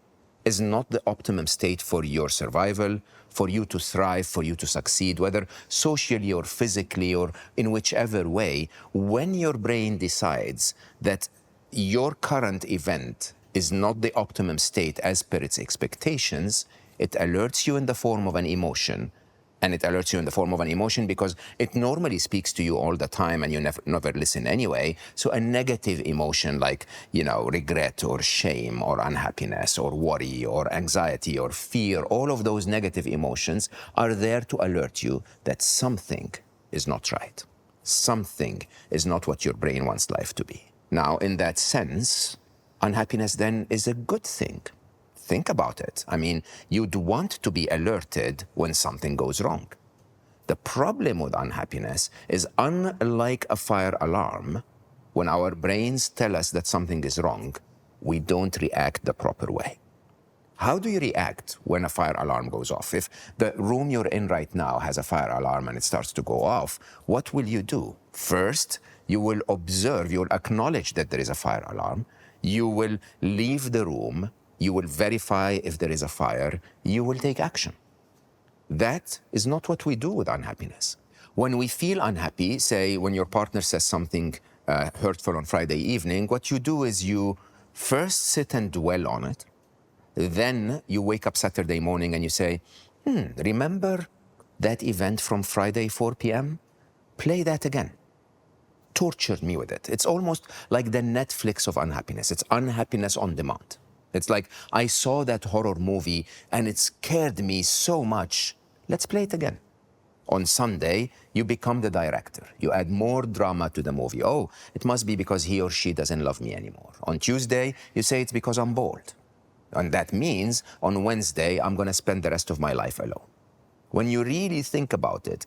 is not the optimum state for your survival, for you to thrive, for you to succeed, whether socially or physically or in whichever way. When your brain decides that your current event is not the optimum state as per its expectations, it alerts you in the form of an emotion. And it alerts you in the form of an emotion because it normally speaks to you all the time and you never listen anyway. So a negative emotion like, regret or shame or unhappiness or worry or anxiety or fear, all of those negative emotions are there to alert you that something is not right. Something is not what your brain wants life to be. Now, in that sense, unhappiness then is a good thing. Think about it. I mean, you'd want to be alerted when something goes wrong. The problem with unhappiness is, unlike a fire alarm, when our brains tell us that something is wrong, we don't react the proper way. How do you react when a fire alarm goes off? If the room you're in right now has a fire alarm and it starts to go off, what will you do? First, you will observe, you will acknowledge that there is a fire alarm. You will leave the room. You will verify if there is a fire. You will take action. That is not what we do with unhappiness. When we feel unhappy, say when your partner says something hurtful on Friday evening, what you do is you first sit and dwell on it. Then you wake up Saturday morning and you say, remember that event from Friday, 4 p.m.? Play that again. Tortured me with it. It's almost like the Netflix of unhappiness. It's unhappiness on demand. It's like, I saw that horror movie and it scared me so much. Let's play it again. On Sunday, you become the director. You add more drama to the movie. Oh, it must be because he or she doesn't love me anymore. On Tuesday, you say it's because I'm bored. And that means on Wednesday, I'm going to spend the rest of my life alone. When you really think about it,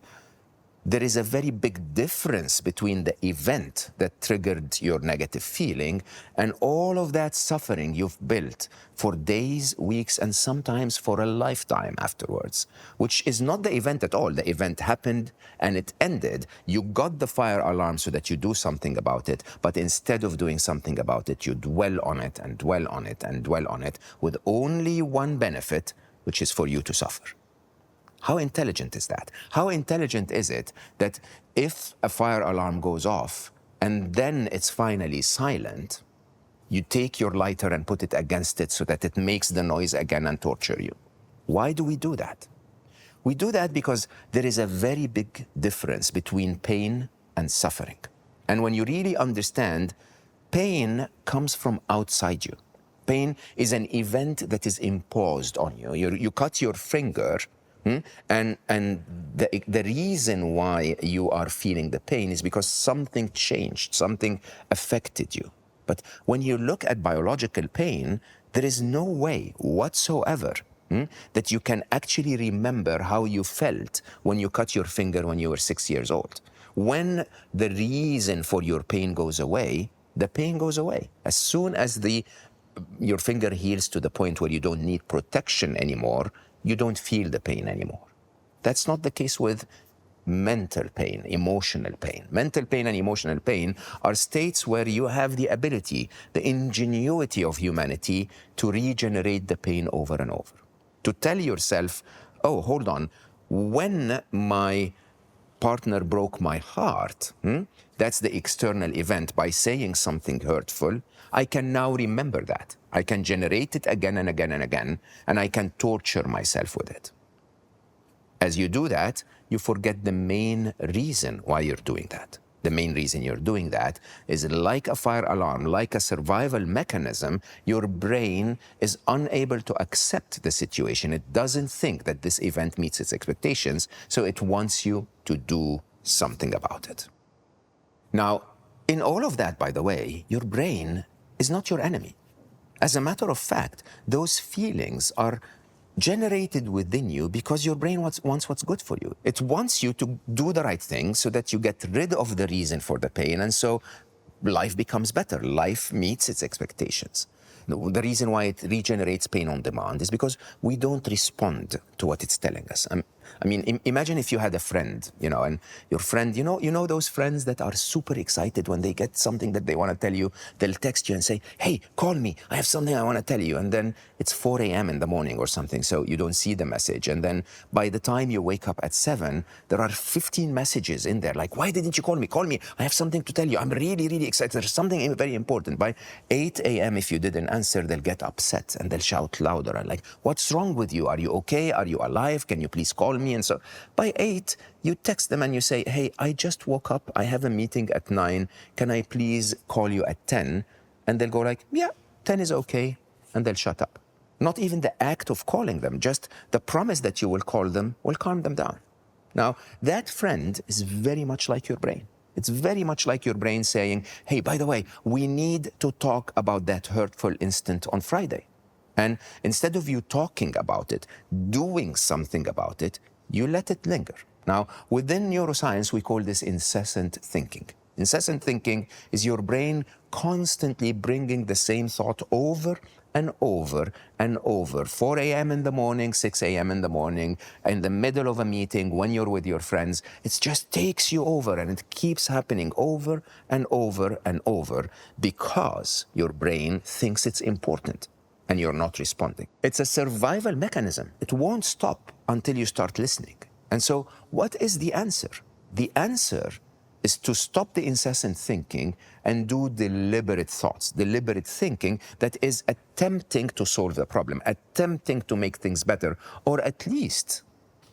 there is a very big difference between the event that triggered your negative feeling and all of that suffering you've built for days, weeks, and sometimes for a lifetime afterwards, which is not the event at all. The event happened and it ended. You got the fire alarm so that you do something about it, but instead of doing something about it, you dwell on it and dwell on it and dwell on it with only one benefit, which is for you to suffer. How intelligent is that? How intelligent is it that if a fire alarm goes off and then it's finally silent, you take your lighter and put it against it so that it makes the noise again and torture you? Why do we do that? We do that because there is a very big difference between pain and suffering. And when you really understand, pain comes from outside you. Pain is an event that is imposed on you. You cut your finger, and the reason why you are feeling the pain is because something changed, something affected you. But when you look at biological pain, there is no way whatsoever that you can actually remember how you felt when you cut your finger when you were 6 years old. When the reason for your pain goes away, the pain goes away. As soon as your finger heals to the point where you don't need protection anymore, you don't feel the pain anymore. That's not the case with mental pain, emotional pain. Mental pain and emotional pain are states where you have the ability, the ingenuity of humanity to regenerate the pain over and over. To tell yourself, oh, hold on, when my partner broke my heart, that's the external event. By saying something hurtful, I can now remember that. I can generate it again and again and again, and I can torture myself with it. As you do that, you forget the main reason why you're doing that. The main reason you're doing that is like a fire alarm, like a survival mechanism. Your brain is unable to accept the situation. It doesn't think that this event meets its expectations, so it wants you to do something about it. Now, in all of that, by the way, your brain is not your enemy. As a matter of fact, those feelings are generated within you because your brain wants what's good for you. It wants you to do the right thing so that you get rid of the reason for the pain, and so life becomes better. Life meets its expectations. The reason why it regenerates pain on demand is because we don't respond to what it's telling us. I mean, imagine if you had a friend, and your friend, you know those friends that are super excited when they get something that they want to tell you. They'll text you and say, hey, call me. I have something I want to tell you. And then it's 4 a.m. in the morning or something, so you don't see the message. And then by the time you wake up at 7, there are 15 messages in there. Like, why didn't you call me? Call me. I have something to tell you. I'm really, really excited. There's something very important. By 8 a.m., if you didn't answer, they'll get upset and they'll shout louder and like, what's wrong with you? Are you okay? Are you alive? Can you please call me? And so by 8, you text them and you say, hey, I just woke up. I have a meeting at 9. Can I please call you at 10? And they'll go like, yeah, 10 is okay. And they'll shut up. Not even the act of calling them, just the promise that you will call them will calm them down. Now, that friend is very much like your brain. It's very much like your brain saying, hey, by the way, we need to talk about that hurtful incident on Friday. And instead of you talking about it, doing something about it, you let it linger. Now, within neuroscience, we call this incessant thinking. Incessant thinking is your brain constantly bringing the same thought over and over and over. 4 a.m. in the morning, 6 a.m. in the morning, in the middle of a meeting, when you're with your friends, it just takes you over and it keeps happening over and over and over because your brain thinks it's important and you're not responding. It's a survival mechanism. It won't stop until you start listening. And so, what is the answer? The answer is to stop the incessant thinking and do deliberate thoughts, deliberate thinking that is attempting to solve the problem, attempting to make things better, or at least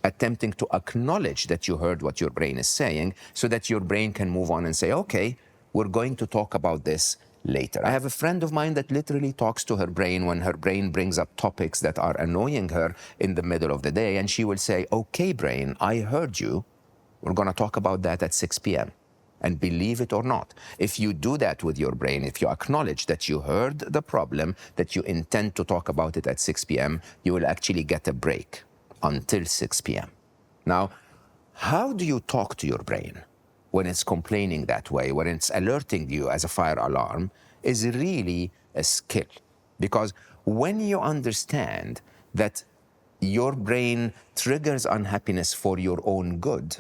attempting to acknowledge that you heard what your brain is saying so that your brain can move on and say, okay, we're going to talk about this later. I have a friend of mine that literally talks to her brain when her brain brings up topics that are annoying her in the middle of the day, and she will say, okay, brain, I heard you. We're going to talk about that at 6 p.m. And believe it or not, if you do that with your brain, if you acknowledge that you heard the problem, that you intend to talk about it at 6 p.m., you will actually get a break until 6 p.m. Now, how do you talk to your brain when it's complaining that way, when it's alerting you as a fire alarm, is really a skill. Because when you understand that your brain triggers unhappiness for your own good,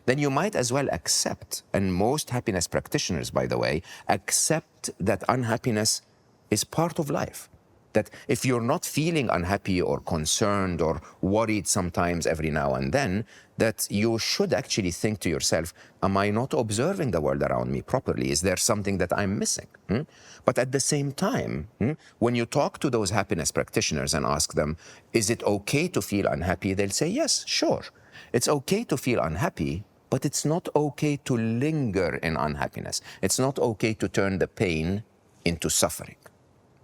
then you might as well accept, and most happiness practitioners, by the way, accept that unhappiness is part of life. That if you're not feeling unhappy or concerned or worried sometimes every now and then, that you should actually think to yourself, am I not observing the world around me properly? Is there something that I'm missing? But at the same time, when you talk to those happiness practitioners and ask them, is it okay to feel unhappy? They'll say, yes, sure. It's okay to feel unhappy, but it's not okay to linger in unhappiness. It's not okay to turn the pain into suffering.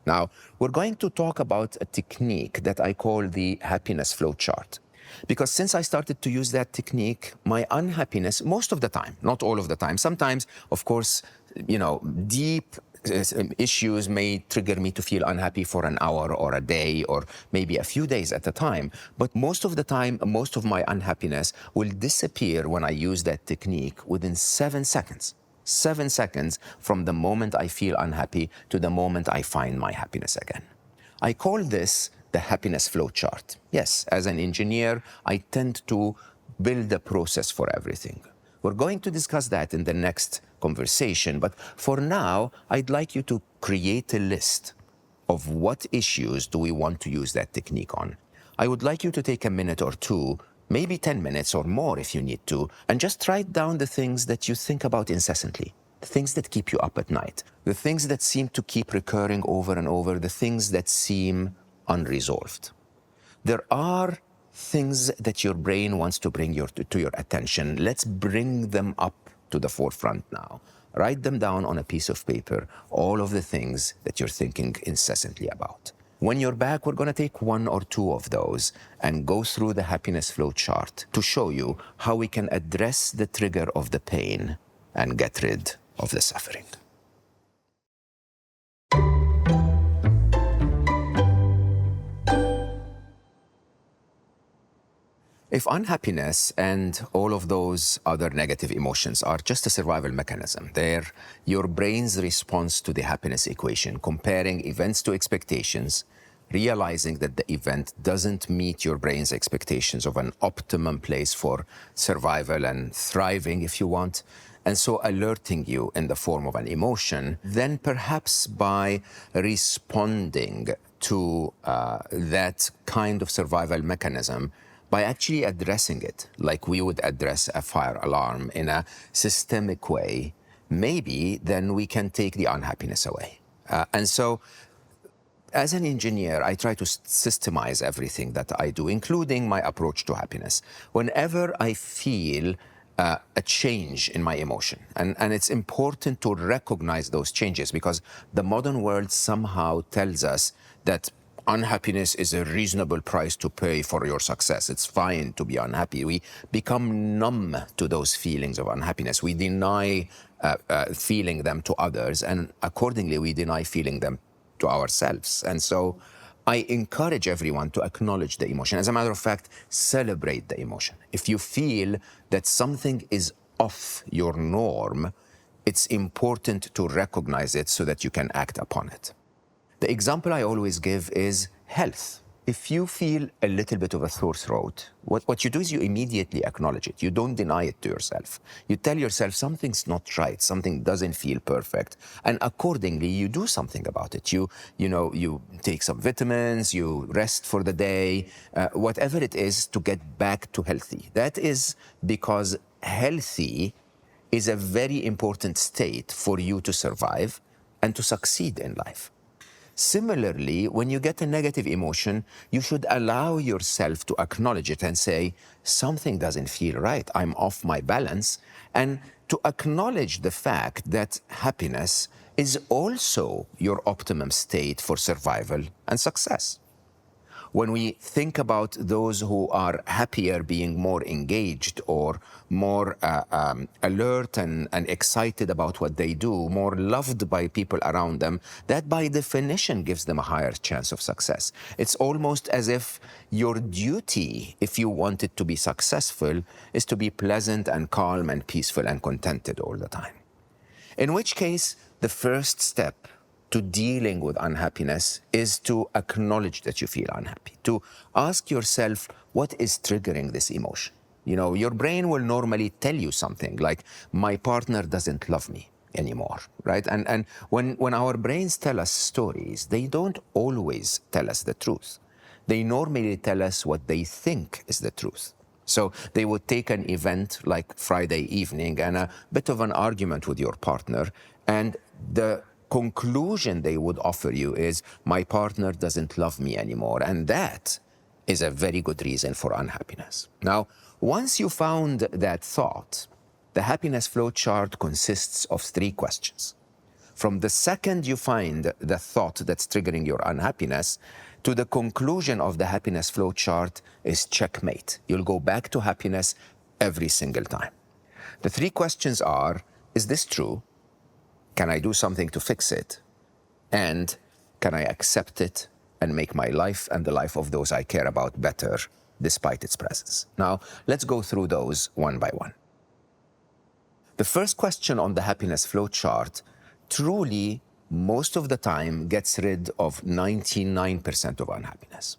Now, we're going to talk about a technique that I call the happiness flow chart. Because since I started to use that technique, my unhappiness, most of the time, not all of the time, sometimes, of course, deep issues may trigger me to feel unhappy for an hour or a day or maybe a few days at a time. But most of the time, most of my unhappiness will disappear when I use that technique within 7 seconds. 7 seconds from the moment I feel unhappy to the moment I find my happiness again. I call this the happiness flow chart. Yes, as an engineer, I tend to build a process for everything. We're going to discuss that in the next conversation, but for now, I'd like you to create a list of what issues do we want to use that technique on. I would like you to take a minute or two, maybe 10 minutes or more if you need to, and just write down the things that you think about incessantly, the things that keep you up at night, the things that seem to keep recurring over and over, the things that seem unresolved. There are things that your brain wants to bring to your attention. Let's bring them up to the forefront now. Write them down on a piece of paper, all of the things that you're thinking incessantly about. When you're back, we're going to take 1 or 2 of those and go through the happiness flow chart to show you how we can address the trigger of the pain and get rid of the suffering. If unhappiness and all of those other negative emotions are just a survival mechanism, they're your brain's response to the happiness equation, comparing events to expectations, realizing that the event doesn't meet your brain's expectations of an optimum place for survival and thriving, if you want, and so alerting you in the form of an emotion, then perhaps by responding to that kind of survival mechanism, by actually addressing it like we would address a fire alarm in a systemic way, maybe then we can take the unhappiness away. And so, as an engineer, I try to systemize everything that I do, including my approach to happiness. Whenever I feel a change in my emotion, and it's important to recognize those changes because the modern world somehow tells us that unhappiness is a reasonable price to pay for your success. It's fine to be unhappy. We become numb to those feelings of unhappiness. We deny feeling them to others, and accordingly, we deny feeling them to ourselves. And so I encourage everyone to acknowledge the emotion. As a matter of fact, celebrate the emotion. If you feel that something is off your norm, it's important to recognize it so that you can act upon it. The example I always give is health. If you feel a little bit of a sore throat, what you do is you immediately acknowledge it. You don't deny it to yourself. You tell yourself something's not right, something doesn't feel perfect, and accordingly you do something about it. You take some vitamins, you rest for the day, whatever it is to get back to healthy. That is because healthy is a very important state for you to survive and to succeed in life. Similarly, when you get a negative emotion, you should allow yourself to acknowledge it and say, something doesn't feel right, I'm off my balance, and to acknowledge the fact that happiness is also your optimum state for survival and success. When we think about those who are happier being more engaged or more alert and excited about what they do, more loved by people around them, that by definition gives them a higher chance of success. It's almost as if your duty, if you want it to be successful, is to be pleasant and calm and peaceful and contented all the time. In which case, the first step to dealing with unhappiness is to acknowledge that you feel unhappy, to ask yourself what is triggering this emotion. Your brain will normally tell you something like, my partner doesn't love me anymore, right? And when our brains tell us stories, they don't always tell us the truth. They normally tell us what they think is the truth. So they would take an event like Friday evening and a bit of an argument with your partner, and the conclusion they would offer you is, my partner doesn't love me anymore. And that is a very good reason for unhappiness. Now, once you found that thought, the happiness flow chart consists of 3 questions. From the second you find the thought that's triggering your unhappiness to the conclusion of the happiness flow chart is checkmate. You'll go back to happiness every single time. The 3 questions are, is this true? Can I do something to fix it? And can I accept it and make my life and the life of those I care about better despite its presence? Now, let's go through those one by one. The first question on the happiness flow chart truly, most of the time, gets rid of 99% of unhappiness.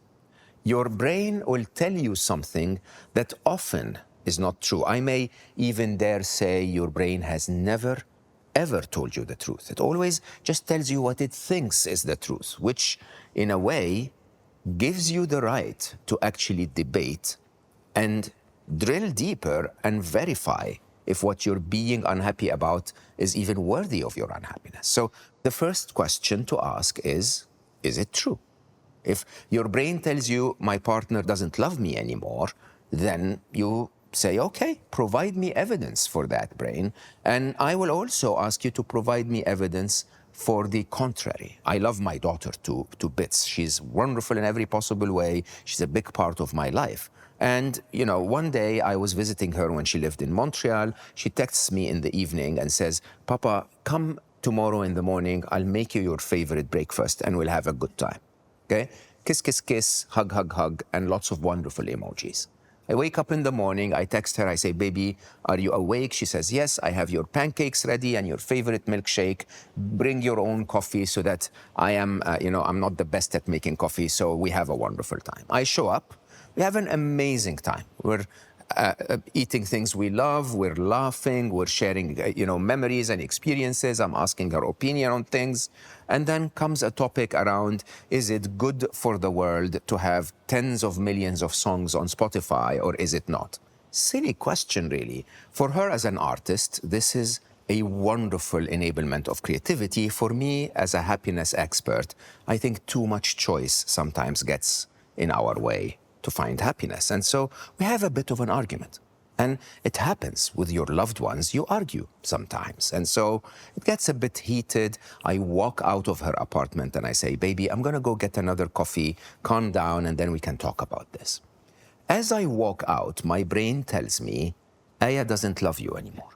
Your brain will tell you something that often is not true. I may even dare say your brain has never, ever told you the truth. It always just tells you what it thinks is the truth, which, in a way, gives you the right to actually debate and drill deeper and verify if what you're being unhappy about is even worthy of your unhappiness. So the first question to ask is it true? If your brain tells you, my partner doesn't love me anymore, then you say, okay, provide me evidence for that, brain. And I will also ask you to provide me evidence for the contrary. I love my daughter to bits. She's wonderful in every possible way. She's a big part of my life. And, one day I was visiting her when she lived in Montreal. She texts me in the evening and says, Papa, come tomorrow in the morning. I'll make you your favorite breakfast and we'll have a good time. Okay? Kiss, kiss, kiss, hug, hug, hug, and lots of wonderful emojis. I wake up in the morning, I text her, I say, baby, are you awake? She says, yes, I have your pancakes ready and your favorite milkshake. Bring your own coffee so that I am, I'm not the best at making coffee, so we have a wonderful time. I show up, we have an amazing time. We're eating things we love, we're laughing, we're sharing, memories and experiences. I'm asking her opinion on things. And then comes a topic around, is it good for the world to have tens of millions of songs on Spotify, or is it not? Silly question, really. For her as an artist, this is a wonderful enablement of creativity. For me, as a happiness expert, I think too much choice sometimes gets in our way to find happiness. And so we have a bit of an argument. And it happens with your loved ones. You argue sometimes. And so it gets a bit heated. I walk out of her apartment and I say, baby, I'm going to go get another coffee, calm down, and then we can talk about this. As I walk out, my brain tells me, Aya doesn't love you anymore.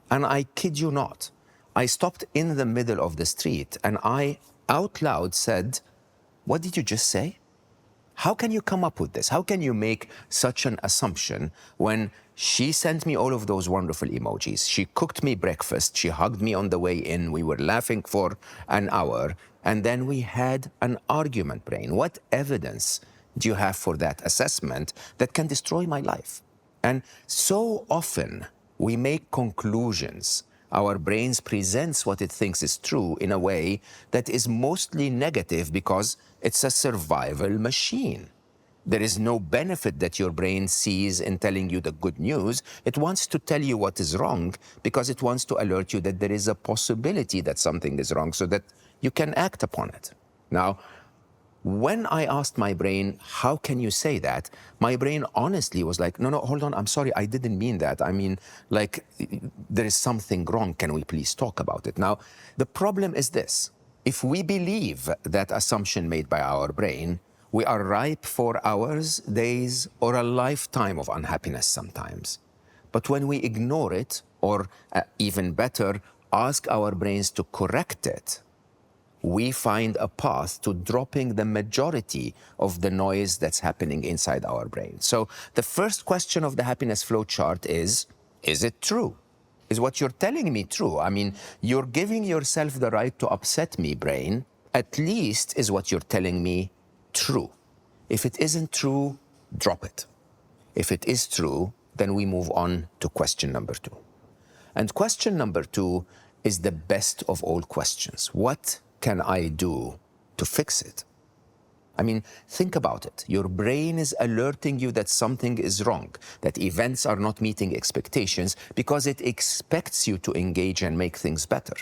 And I kid you not. I stopped in the middle of the street and I out loud said, what did you just say? How can you come up with this? How can you make such an assumption when she sent me all of those wonderful emojis? She cooked me breakfast. She hugged me on the way in. We were laughing for an hour. And then we had an argument, brain. What evidence do you have for that assessment that can destroy my life? And so often we make conclusions. Our brains presents what it thinks is true in a way that is mostly negative because it's a survival machine. There is no benefit that your brain sees in telling you the good news. It wants to tell you what is wrong because it wants to alert you that there is a possibility that something is wrong so that you can act upon it. Now, when I asked my brain, how can you say that? My brain honestly was like, no, hold on. I'm sorry. I didn't mean that. I mean, like, there is something wrong. Can we please talk about it? Now, the problem is this. If we believe that assumption made by our brain, we are ripe for hours, days, or a lifetime of unhappiness sometimes. But when we ignore it, or even better, ask our brains to correct it, we find a path to dropping the majority of the noise that's happening inside our brain. So the first question of the happiness flow chart is it true? Is what you're telling me true? I mean, you're giving yourself the right to upset me, brain. At least is what you're telling me true. If it isn't true, drop it. If it is true, then we move on to question number 2. And question number 2 is the best of all questions. What can I do to fix it? I mean, think about it. Your brain is alerting you that something is wrong, that events are not meeting expectations because it expects you to engage and make things better.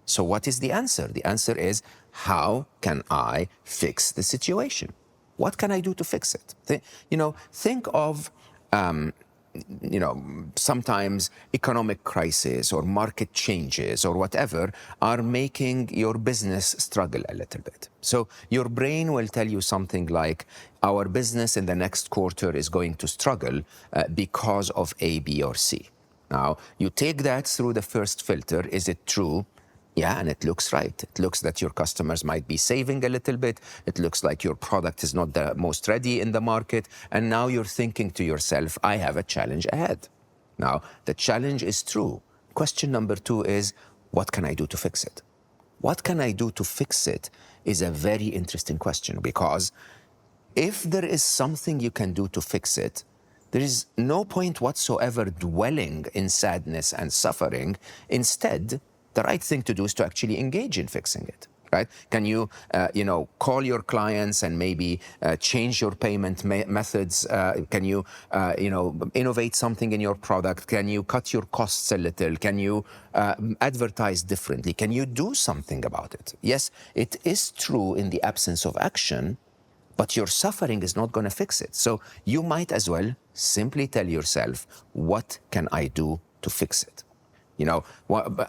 So what is the answer? The answer is, how can I fix the situation? What can I do to fix it? Think of sometimes economic crisis or market changes or whatever are making your business struggle a little bit. So your brain will tell you something like, our business in the next quarter is going to struggle because of A, B, or C. Now, you take that through the first filter. Is it true? Yeah, and it looks right. It looks that your customers might be saving a little bit. It looks like your product is not the most ready in the market. And now you're thinking to yourself, I have a challenge ahead. Now, the challenge is true. Question number 2 is, what can I do to fix it? What can I do to fix it is a very interesting question, because if there is something you can do to fix it, there is no point whatsoever dwelling in sadness and suffering. Instead, the right thing to do is to actually engage in fixing it, right? Can you, call your clients and maybe change your payment methods? Can you, innovate something in your product? Can you cut your costs a little? Can you advertise differently? Can you do something about it? Yes, it is true in the absence of action, but your suffering is not going to fix it. So you might as well simply tell yourself, what can I do to fix it?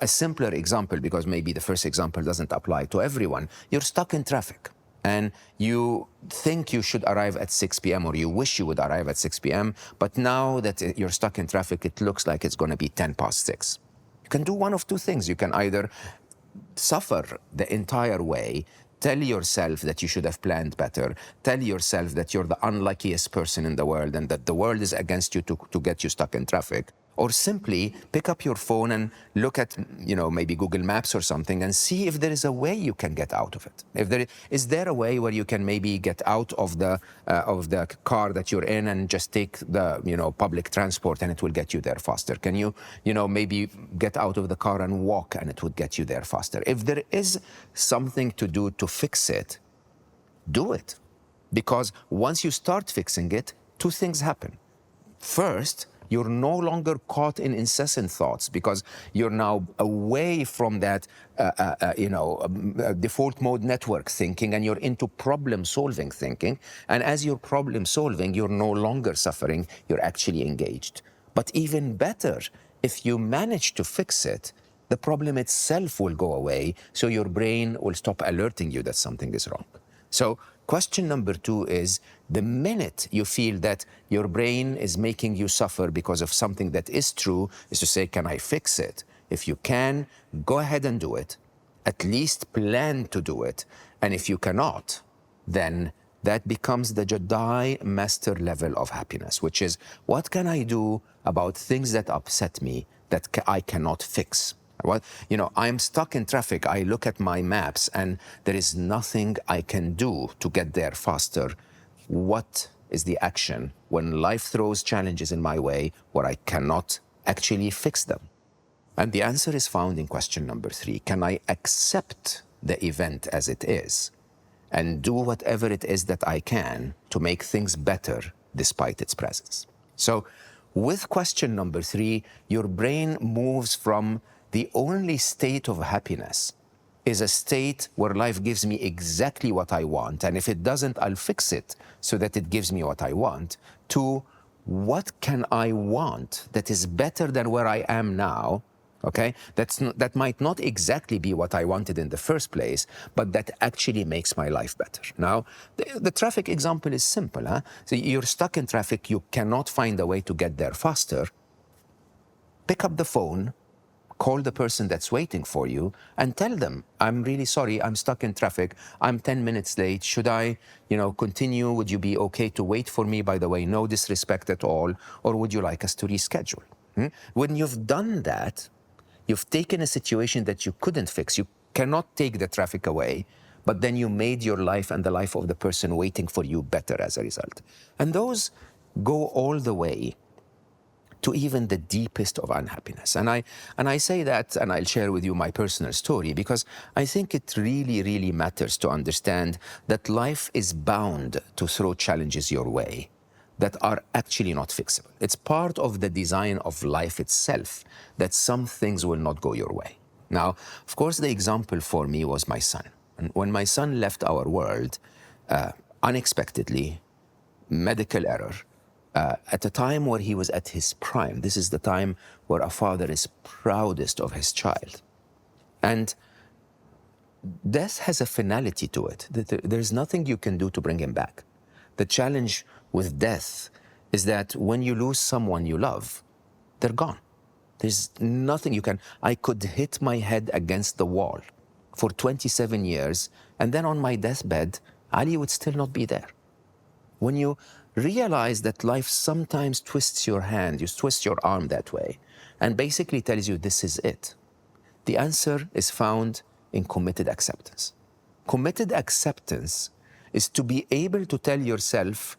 A simpler example, because maybe the first example doesn't apply to everyone. You're stuck in traffic and you think you should arrive at 6 p.m. or you wish you would arrive at 6 p.m. But now that you're stuck in traffic, it looks like it's going to be 10 past 6. You can do one of two things. You can either suffer the entire way, tell yourself that you should have planned better, tell yourself that you're the unluckiest person in the world and that the world is against you to get you stuck in traffic, or simply pick up your phone and look at, maybe Google Maps or something and see if there is a way you can get out of it. Is there a way where you can maybe get out of the car that you're in and just take the, public transport and it will get you there faster? Can you, maybe get out of the car and walk and it would get you there faster? If there is something to do to fix it, do it. Because once you start fixing it, 2 things happen. First, you're no longer caught in incessant thoughts because you're now away from that, default mode network thinking, and you're into problem-solving thinking. And as you're problem-solving, you're no longer suffering, you're actually engaged. But even better, if you manage to fix it, the problem itself will go away, so your brain will stop alerting you that something is wrong. So question number 2 is, the minute you feel that your brain is making you suffer because of something that is true, is to say, can I fix it? If you can, go ahead and do it. At least plan to do it. And if you cannot, then that becomes the Jedi master level of happiness, which is, what can I do about things that upset me that I cannot fix? Well, I'm stuck in traffic. I look at my maps and there is nothing I can do to get there faster. What is the action when life throws challenges in my way where I cannot actually fix them? And the answer is found in question number 3. Can I accept the event as it is and do whatever it is that I can to make things better despite its presence? So with question number 3, your brain moves from the only state of happiness is a state where life gives me exactly what I want, and if it doesn't, I'll fix it so that it gives me what I want, to what can I want that is better than where I am now, okay? That might not exactly be what I wanted in the first place, but that actually makes my life better. Now, the traffic example is simple, huh? So you're stuck in traffic, you cannot find a way to get there faster. Pick up the phone, call the person that's waiting for you and tell them, I'm really sorry, I'm stuck in traffic. I'm 10 minutes late. Should I, continue? Would you be okay to wait for me? By the way, no disrespect at all. Or would you like us to reschedule? When you've done that, you've taken a situation that you couldn't fix. You cannot take the traffic away, but then you made your life and the life of the person waiting for you better as a result. And those go all the way to even the deepest of unhappiness. And I say that, and I'll share with you my personal story, because I think it really, really matters to understand that life is bound to throw challenges your way that are actually not fixable. It's part of the design of life itself that some things will not go your way. Now, of course, the example for me was my son. And when my son left our world, unexpectedly, medical error, at a time where he was at his prime. This is the time where a father is proudest of his child. And death has a finality to it. There's nothing you can do to bring him back. The challenge with death is that when you lose someone you love, they're gone. There's nothing you can... I could hit my head against the wall for 27 years, and then on my deathbed, Ali would still not be there. When you realize that life sometimes twists your hand, you twist your arm that way, and basically tells you this is it, the answer is found in committed acceptance. Committed acceptance is to be able to tell yourself,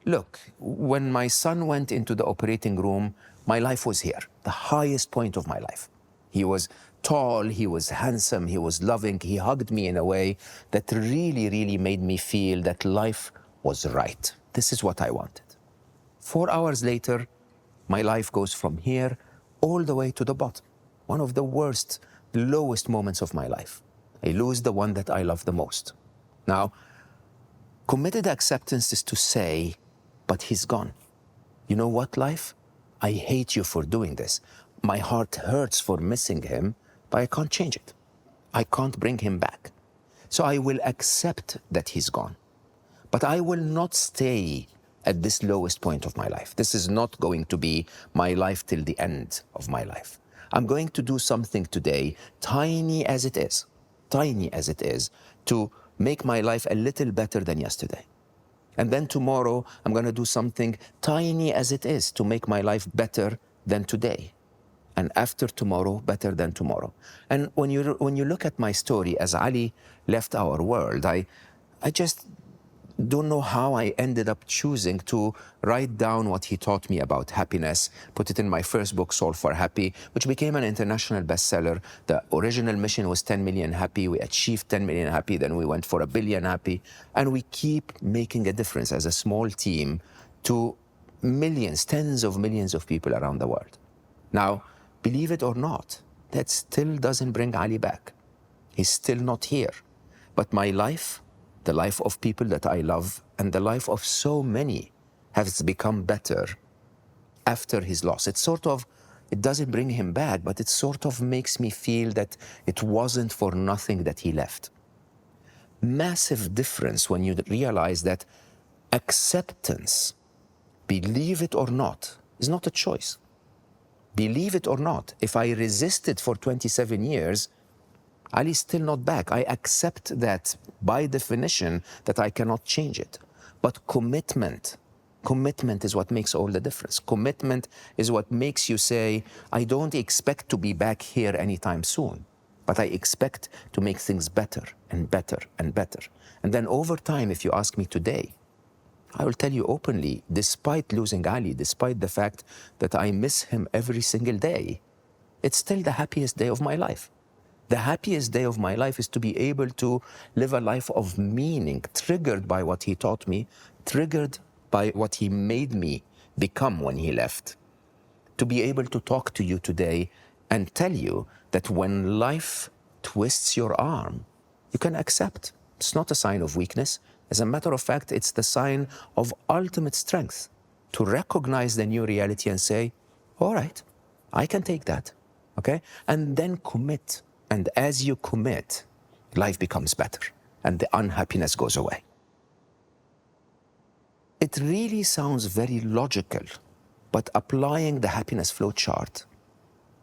look, when my son went into the operating room, my life was here, the highest point of my life. He was tall, he was handsome, he was loving, he hugged me in a way that really, really made me feel that life was right. This is what I wanted. 4 hours later, my life goes from here all the way to the bottom. One of the worst, lowest moments of my life. I lose the one that I love the most. Now, committed acceptance is to say, but he's gone. You know what, life? I hate you for doing this. My heart hurts for missing him, but I can't change it. I can't bring him back. So I will accept that he's gone. But I will not stay at this lowest point of my life. This is not going to be my life till the end of my life. I'm going to do something today, tiny as it is, to make my life a little better than yesterday. And then tomorrow, I'm going to do something tiny as it is to make my life better than today. And after tomorrow, better than tomorrow. And when you look at my story, as Ali left our world, I just don't know how I ended up choosing to write down what he taught me about happiness, put it in my first book, Solve for Happy, which became an international bestseller. The original mission was 10 million happy. We achieved 10 million happy. Then we went for 1 billion happy. And we keep making a difference as a small team to millions, tens of millions of people around the world. Now, believe it or not, that still doesn't bring Ali back. He's still not here. But my life, the life of people that I love, and the life of so many has become better after his loss. It doesn't bring him back, but it sort of makes me feel that it wasn't for nothing that he left. Massive difference when you realize that acceptance, believe it or not, is not a choice. Believe it or not, if I resisted for 27 years, Ali's still not back. I accept that by definition that I cannot change it. But commitment is what makes all the difference. Commitment is what makes you say, I don't expect to be back here anytime soon, but I expect to make things better and better and better. And then over time, if you ask me today, I will tell you openly, despite losing Ali, despite the fact that I miss him every single day, it's still the happiest day of my life. The happiest day of my life is to be able to live a life of meaning, triggered by what he taught me, triggered by what he made me become when he left. To be able to talk to you today and tell you that when life twists your arm, you can accept. It's not a sign of weakness. As a matter of fact, it's the sign of ultimate strength to recognize the new reality and say, all right, I can take that, okay? And then commit. And as you commit, life becomes better and the unhappiness goes away. It really sounds very logical, but applying the happiness flow chart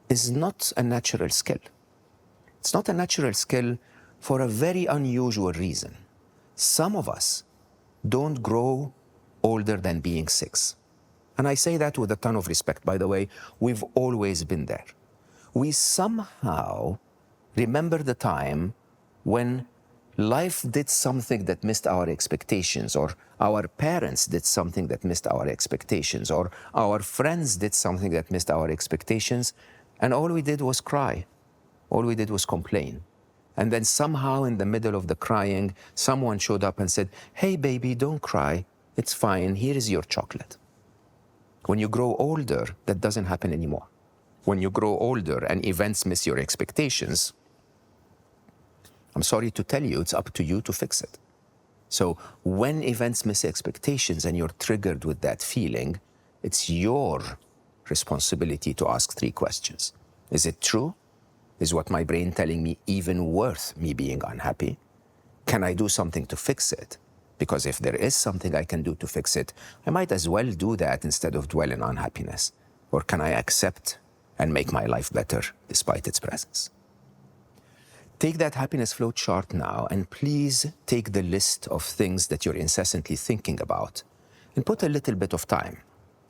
is not a natural skill. It's not a natural skill for a very unusual reason. Some of us don't grow older than being 6. And I say that with a ton of respect, by the way. We've always been there. We somehow remember the time when life did something that missed our expectations, or our parents did something that missed our expectations, or our friends did something that missed our expectations, and all we did was cry. All we did was complain. And then somehow in the middle of the crying, someone showed up and said, hey, baby, don't cry. It's fine. Here is your chocolate. When you grow older, that doesn't happen anymore. When you grow older and events miss your expectations, I'm sorry to tell you, it's up to you to fix it. So when events miss expectations and you're triggered with that feeling, it's your responsibility to ask 3 questions. Is it true? Is what my brain telling me even worth me being unhappy? Can I do something to fix it? Because if there is something I can do to fix it, I might as well do that instead of dwell in unhappiness. Or can I accept and make my life better despite its presence? Take that happiness flow chart now and please take the list of things that you're incessantly thinking about and put a little bit of time.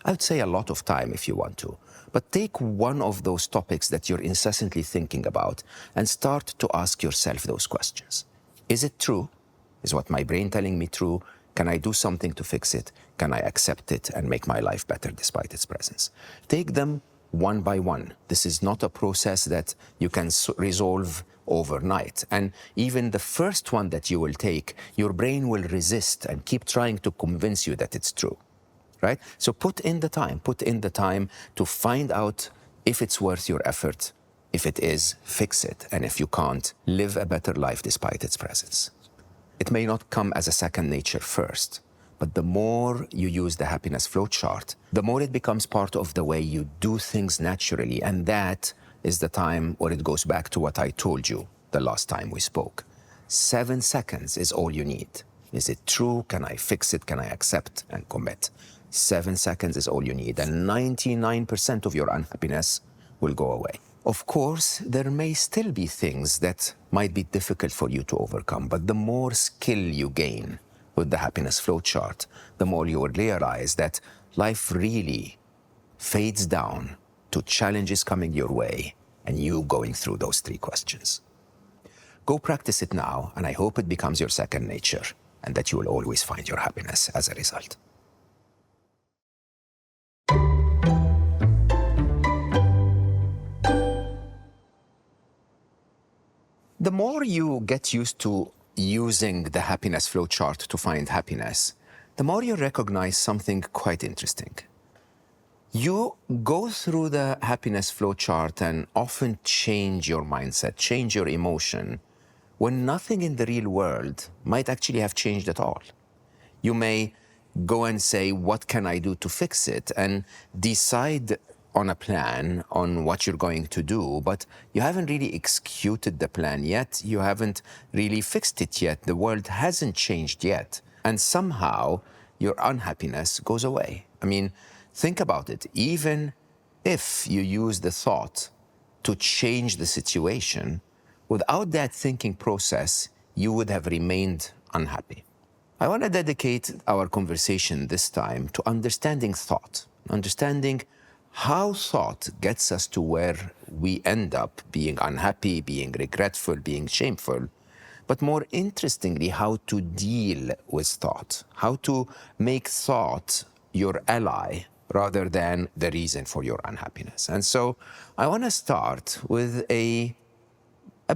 I would say a lot of time if you want to, but take one of those topics that you're incessantly thinking about and start to ask yourself those questions. Is it true? Is what my brain telling me true? Can I do something to fix it? Can I accept it and make my life better despite its presence? Take them one by one. This is not a process that you can resolve overnight. And even the first one that you will take, your brain will resist and keep trying to convince you that it's true, right? So put in the time to find out if it's worth your effort. If it is, fix it. And if you can't, live a better life despite its presence. It may not come as a second nature first, but the more you use the happiness flow chart, the more it becomes part of the way you do things naturally. And that is the time where it goes back to what I told you the last time we spoke. 7 seconds is all you need. Is it true? Can I fix it? Can I accept and commit? 7 seconds is all you need, and 99% of your unhappiness will go away. Of course, there may still be things that might be difficult for you to overcome, but the more skill you gain with the happiness flow chart, the more you will realize that life really fades down to challenges coming your way and you going through those 3 questions. Go practice it now, and I hope it becomes your second nature and that you will always find your happiness as a result. The more you get used to using the happiness flow chart to find happiness, the more you recognize something quite interesting. You go through the happiness flow chart and often change your mindset, change your emotion, when nothing in the real world might actually have changed at all. You may go and say, what can I do to fix it? And decide on a plan on what you're going to do, but you haven't really executed the plan yet. You haven't really fixed it yet. The world hasn't changed yet. And somehow your unhappiness goes away. I mean, think about it. Even if you use the thought to change the situation, Without that thinking process, you would have remained unhappy. I want to dedicate our conversation this time to understanding thought, understanding how thought gets us to where we end up being unhappy, being regretful, being shameful, but more interestingly, how to deal with thought, how to make thought your ally rather than the reason for your unhappiness. And so I want to start with a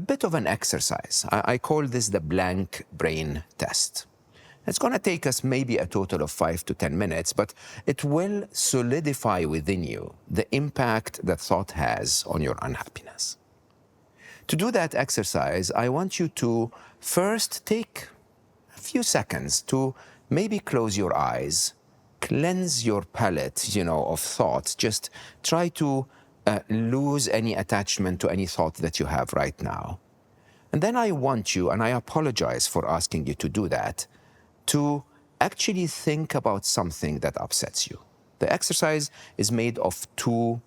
bit of an exercise. I call this the blank brain test. It's going to take us maybe a total of 5 to 10 minutes, but it will solidify within you the impact that thought has on your unhappiness. To do that exercise, I want you to first take a few seconds to maybe close your eyes, cleanse your palate, of thoughts. Just try to lose any attachment to any thought that you have right now. And then I want you, and I apologize for asking you to do that, to actually think about something that upsets you. The exercise is made of 2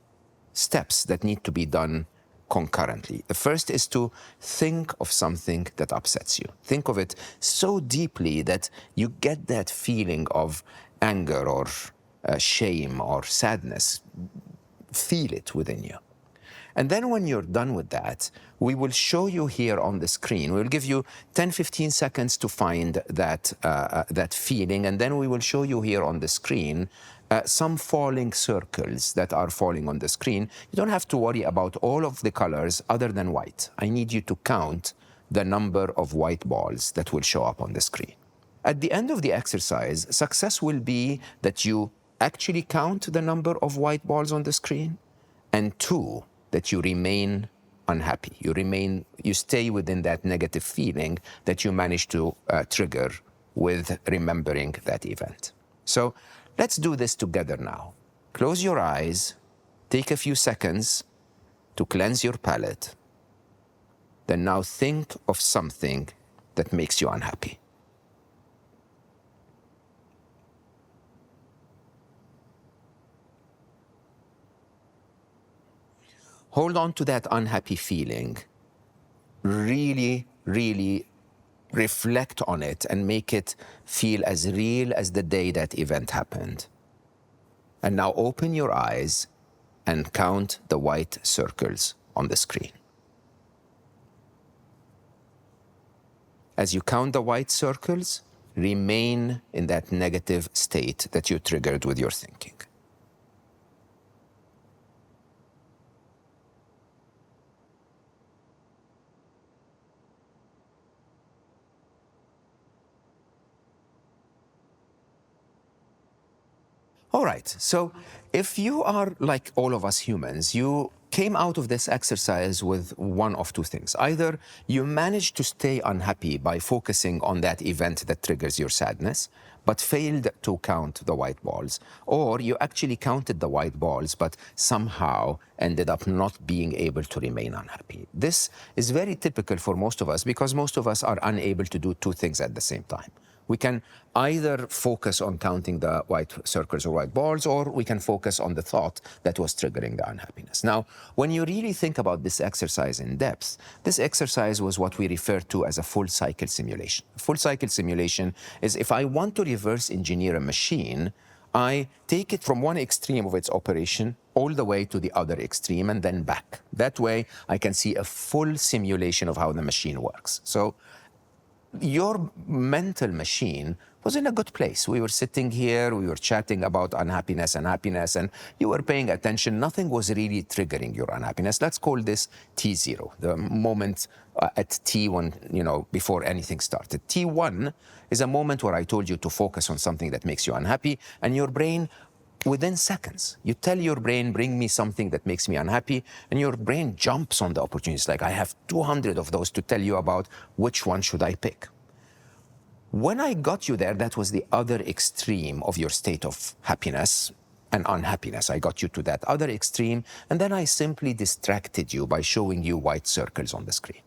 steps that need to be done concurrently. The first is to think of something that upsets you. Think of it so deeply that you get that feeling of anger or shame or sadness. Feel it within you. And then when you're done with that, we will show you here on the screen. We'll give you 10, 15 seconds to find that feeling. And then we will show you here on the screen some falling circles that are falling on the screen. You don't have to worry about all of the colors other than white. I need you to count the number of white balls that will show up on the screen. At the end of the exercise, success will be that you actually count the number of white balls on the screen, and 2, that you remain unhappy. You stay within that negative feeling that you managed to trigger with remembering that event. So let's do this together now. Close your eyes, take a few seconds to cleanse your palate, then now think of something that makes you unhappy. Hold on to that unhappy feeling. Really, really reflect on it and make it feel as real as the day that event happened. And now open your eyes and count the white circles on the screen. As you count the white circles, remain in that negative state that you triggered with your thinking. All right, so if you are like all of us humans, you came out of this exercise with one of 2 things. Either you managed to stay unhappy by focusing on that event that triggers your sadness, but failed to count the white balls, or you actually counted the white balls, but somehow ended up not being able to remain unhappy. This is very typical for most of us because most of us are unable to do 2 things at the same time. We can either focus on counting the white circles or white balls, or we can focus on the thought that was triggering the unhappiness. Now, when you really think about this exercise in depth, this exercise was what we refer to as a full cycle simulation. A full cycle simulation is if I want to reverse engineer a machine, I take it from one extreme of its operation all the way to the other extreme and then back. That way, I can see a full simulation of how the machine works. So your mental machine was in a good place. We were sitting here, we were chatting about unhappiness and happiness, and you were paying attention. Nothing was really triggering your unhappiness. Let's call this T0, the moment at T1, before anything started. T1 is a moment where I told you to focus on something that makes you unhappy, and your brain, within seconds, you tell your brain, bring me something that makes me unhappy, and your brain jumps on the opportunities. Like, I have 200 of those to tell you about. Which one should I pick? When I got you there, that was the other extreme of your state of happiness and unhappiness. I got you to that other extreme, and then I simply distracted you by showing you white circles on the screen.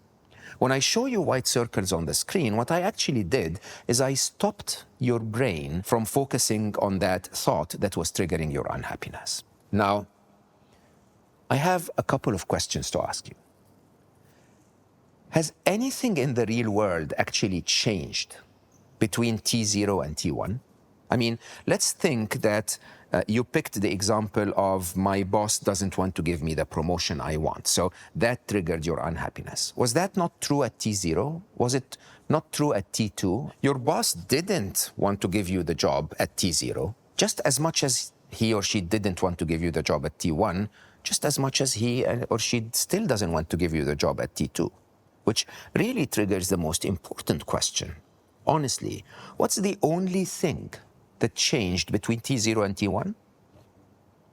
When I show you white circles on the screen, what I actually did is I stopped your brain from focusing on that thought that was triggering your unhappiness. Now, I have a couple of questions to ask you. Has anything in the real world actually changed between T0 and T1? I mean, let's think that you picked the example of my boss doesn't want to give me the promotion I want. So that triggered your unhappiness. Was that not true at T0? Was it not true at T2? Your boss didn't want to give you the job at T0, just as much as he or she didn't want to give you the job at T1, just as much as he or she still doesn't want to give you the job at T2, which really triggers the most important question. Honestly, what's the only thing that changed between T0 and T1?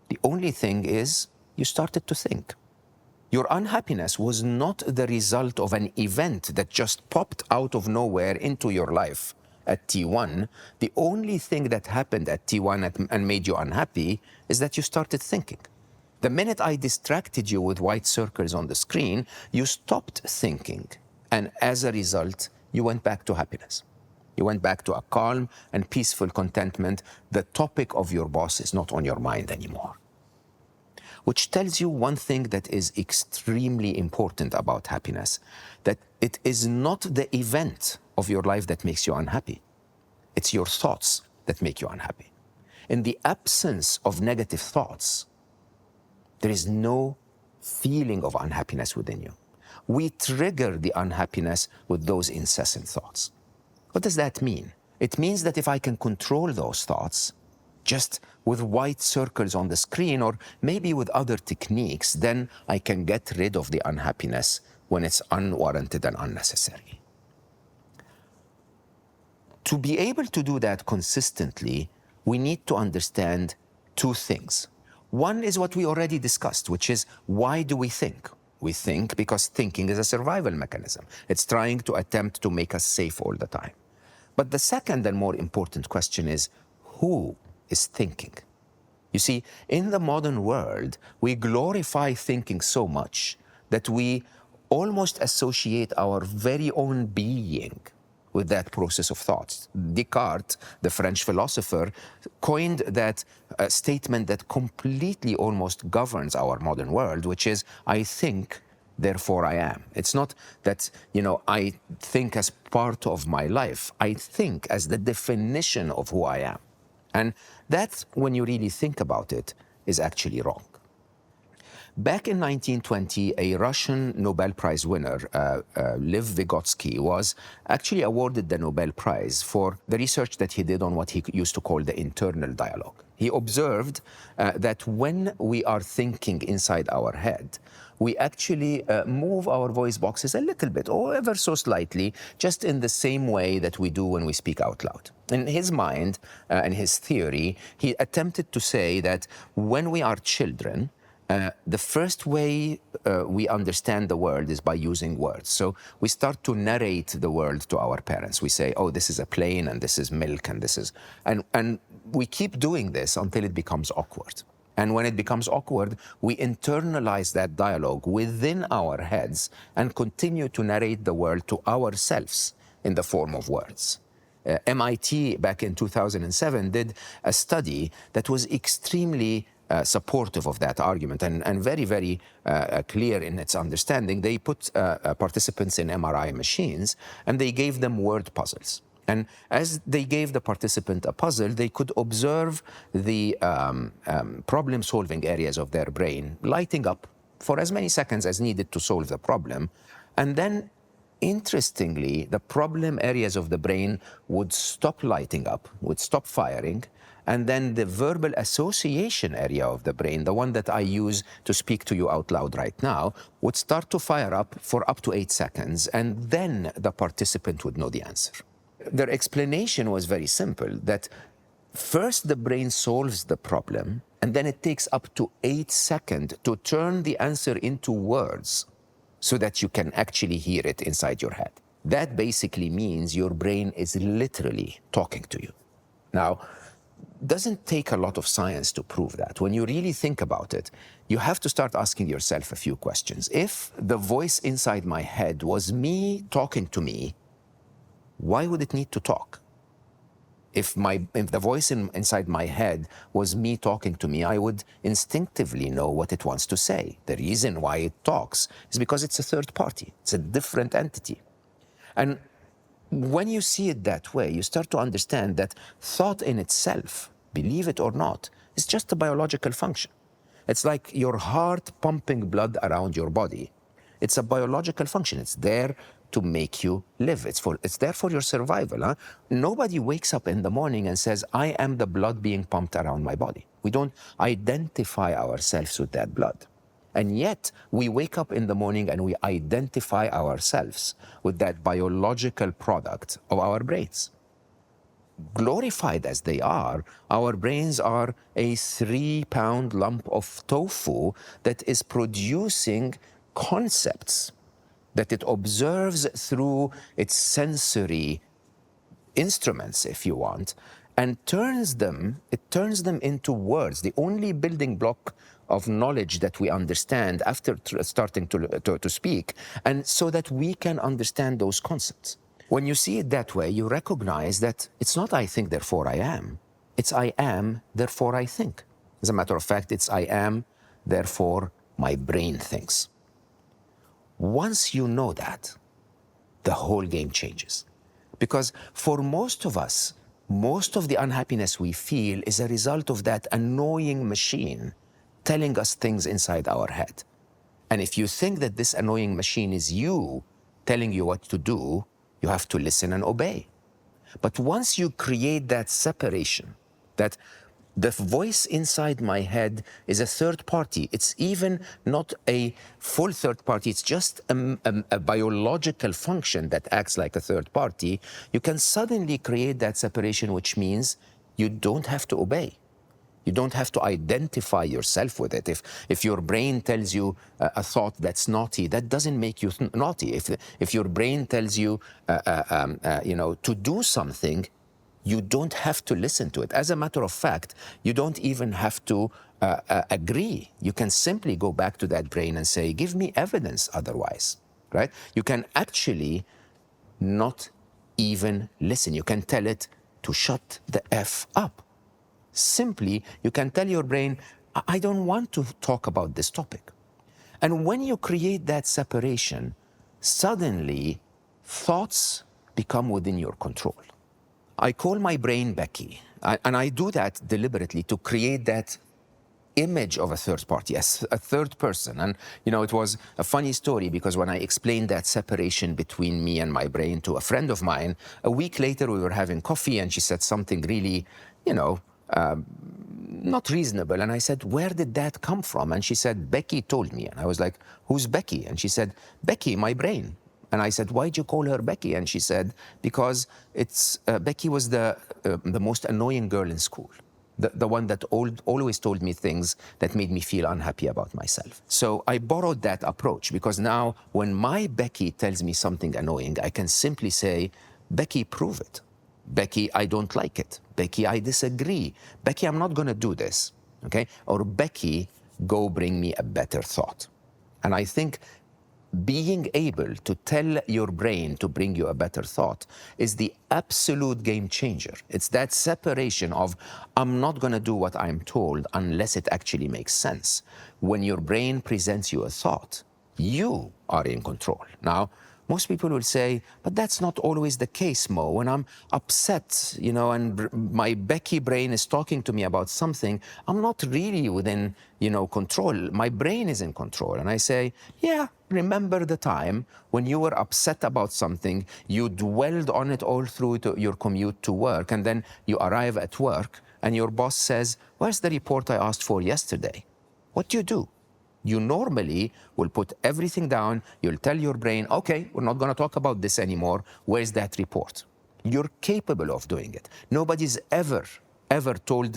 The only thing is you started to think. Your unhappiness was not the result of an event that just popped out of nowhere into your life at T1. The only thing that happened at T1 and made you unhappy is that you started thinking. The minute I distracted you with white circles on the screen, you stopped thinking. And as a result, you went back to happiness. You went back to a calm and peaceful contentment. The topic of your boss is not on your mind anymore. Which tells you one thing that is extremely important about happiness, that it is not the event of your life that makes you unhappy. It's your thoughts that make you unhappy. In the absence of negative thoughts, there is no feeling of unhappiness within you. We trigger the unhappiness with those incessant thoughts. What does that mean? It means that if I can control those thoughts, just with white circles on the screen or maybe with other techniques, then I can get rid of the unhappiness when it's unwarranted and unnecessary. To be able to do that consistently, we need to understand two things. One is what we already discussed, which is why do we think? We think because thinking is a survival mechanism. It's trying to attempt to make us safe all the time. But the second and more important question is, who is thinking? You see, in the modern world, we glorify thinking so much that we almost associate our very own being with that process of thoughts. Descartes, the French philosopher, coined that statement that completely almost governs our modern world, which is, I think, therefore I am. It's not that, I think as part of my life. I think as the definition of who I am. And that, when you really think about it, is actually wrong. Back in 1920, a Russian Nobel Prize winner, Lev Vygotsky, was actually awarded the Nobel Prize for the research that he did on what he used to call the internal dialogue. He observed that when we are thinking inside our head, we actually move our voice boxes a little bit, or ever so slightly, just in the same way that we do when we speak out loud. In his mind and his theory, he attempted to say that when we are children, the first way we understand the world is by using words. So we start to narrate the world to our parents. We say, oh, this is a plane, and this is milk, and this is... And we keep doing this until it becomes awkward. And when it becomes awkward, we internalize that dialogue within our heads and continue to narrate the world to ourselves in the form of words. MIT, back in 2007, did a study that was extremely supportive of that argument and very, very clear in its understanding. They put participants in MRI machines and they gave them word puzzles. And as they gave the participant a puzzle, they could observe the problem-solving areas of their brain lighting up for as many seconds as needed to solve the problem. And then, interestingly, the problem areas of the brain would stop lighting up, would stop firing, and then the verbal association area of the brain, the one that I use to speak to you out loud right now, would start to fire up for up to 8 seconds, and then the participant would know the answer. Their explanation was very simple, that first the brain solves the problem, and then it takes up to 8 seconds to turn the answer into words so that you can actually hear it inside your head. That basically means your brain is literally talking to you. Now, doesn't take a lot of science to prove that. When you really think about it, you have to start asking yourself a few questions. If the voice inside my head was me talking to me, why would it need to talk? If the voice inside my head was me talking to me, I would instinctively know what it wants to say. The reason why it talks is because it's a third party. It's a different entity. And when you see it that way, you start to understand that thought in itself, believe it or not, is just a biological function. It's like your heart pumping blood around your body. It's a biological function. It's there to make you live. It's there for your survival. Huh? Nobody wakes up in the morning and says, I am the blood being pumped around my body. We don't identify ourselves with that blood. And yet, we wake up in the morning and we identify ourselves with that biological product of our brains. Glorified as they are, our brains are a 3-pound lump of tofu that is producing concepts that it observes through its sensory instruments, if you want, and turns them into words, the only building block of knowledge that we understand after starting to speak, and so that we can understand those concepts. When you see it that way, you recognize that it's not I think, therefore I am. It's I am, therefore I think. As a matter of fact, it's I am, therefore my brain thinks. Once you know that, the whole game changes. Because for most of us, most of the unhappiness we feel is a result of that annoying machine telling us things inside our head. And if you think that this annoying machine is you telling you what to do, you have to listen and obey. But once you create that separation, that the voice inside my head is a third party, it's even not a full third party, it's just a biological function that acts like a third party, you can suddenly create that separation, which means you don't have to obey. You don't have to identify yourself with it. If your brain tells you a thought that's naughty, that doesn't make you naughty. If your brain tells you, to do something, you don't have to listen to it. As a matter of fact, you don't even have to agree. You can simply go back to that brain and say, give me evidence otherwise, right? You can actually not even listen. You can tell it to shut the F up. Simply, you can tell your brain, I don't want to talk about this topic. And when you create that separation, suddenly thoughts become within your control. I call my brain Becky, and I do that deliberately to create that image of a third party, as a third person. And, it was a funny story because when I explained that separation between me and my brain to a friend of mine, a week later we were having coffee and she said something really, not reasonable. And I said, where did that come from? And she said, Becky told me. And I was like, who's Becky? And she said, Becky, my brain. And I said, why'd you call her Becky? And she said, because Becky was the most annoying girl in school. The one that always told me things that made me feel unhappy about myself. So I borrowed that approach because now when my Becky tells me something annoying, I can simply say, Becky, prove it. Becky, I don't like it. Becky, I disagree. Becky, I'm not going to do this. Okay? Or Becky, go bring me a better thought. And I think being able to tell your brain to bring you a better thought is the absolute game changer. It's that separation of, I'm not going to do what I'm told unless it actually makes sense. When your brain presents you a thought, you are in control. Now, most people will say, but that's not always the case, Mo. When I'm upset, and my Becky brain is talking to me about something, I'm not really within, control. My brain is in control. And I say, yeah, remember the time when you were upset about something, you dwelled on it all through your commute to work, and then you arrive at work, and your boss says, where's the report I asked for yesterday? What do? You normally will put everything down. You'll tell your brain, okay, we're not going to talk about this anymore. Where's that report? You're capable of doing it. Nobody's ever told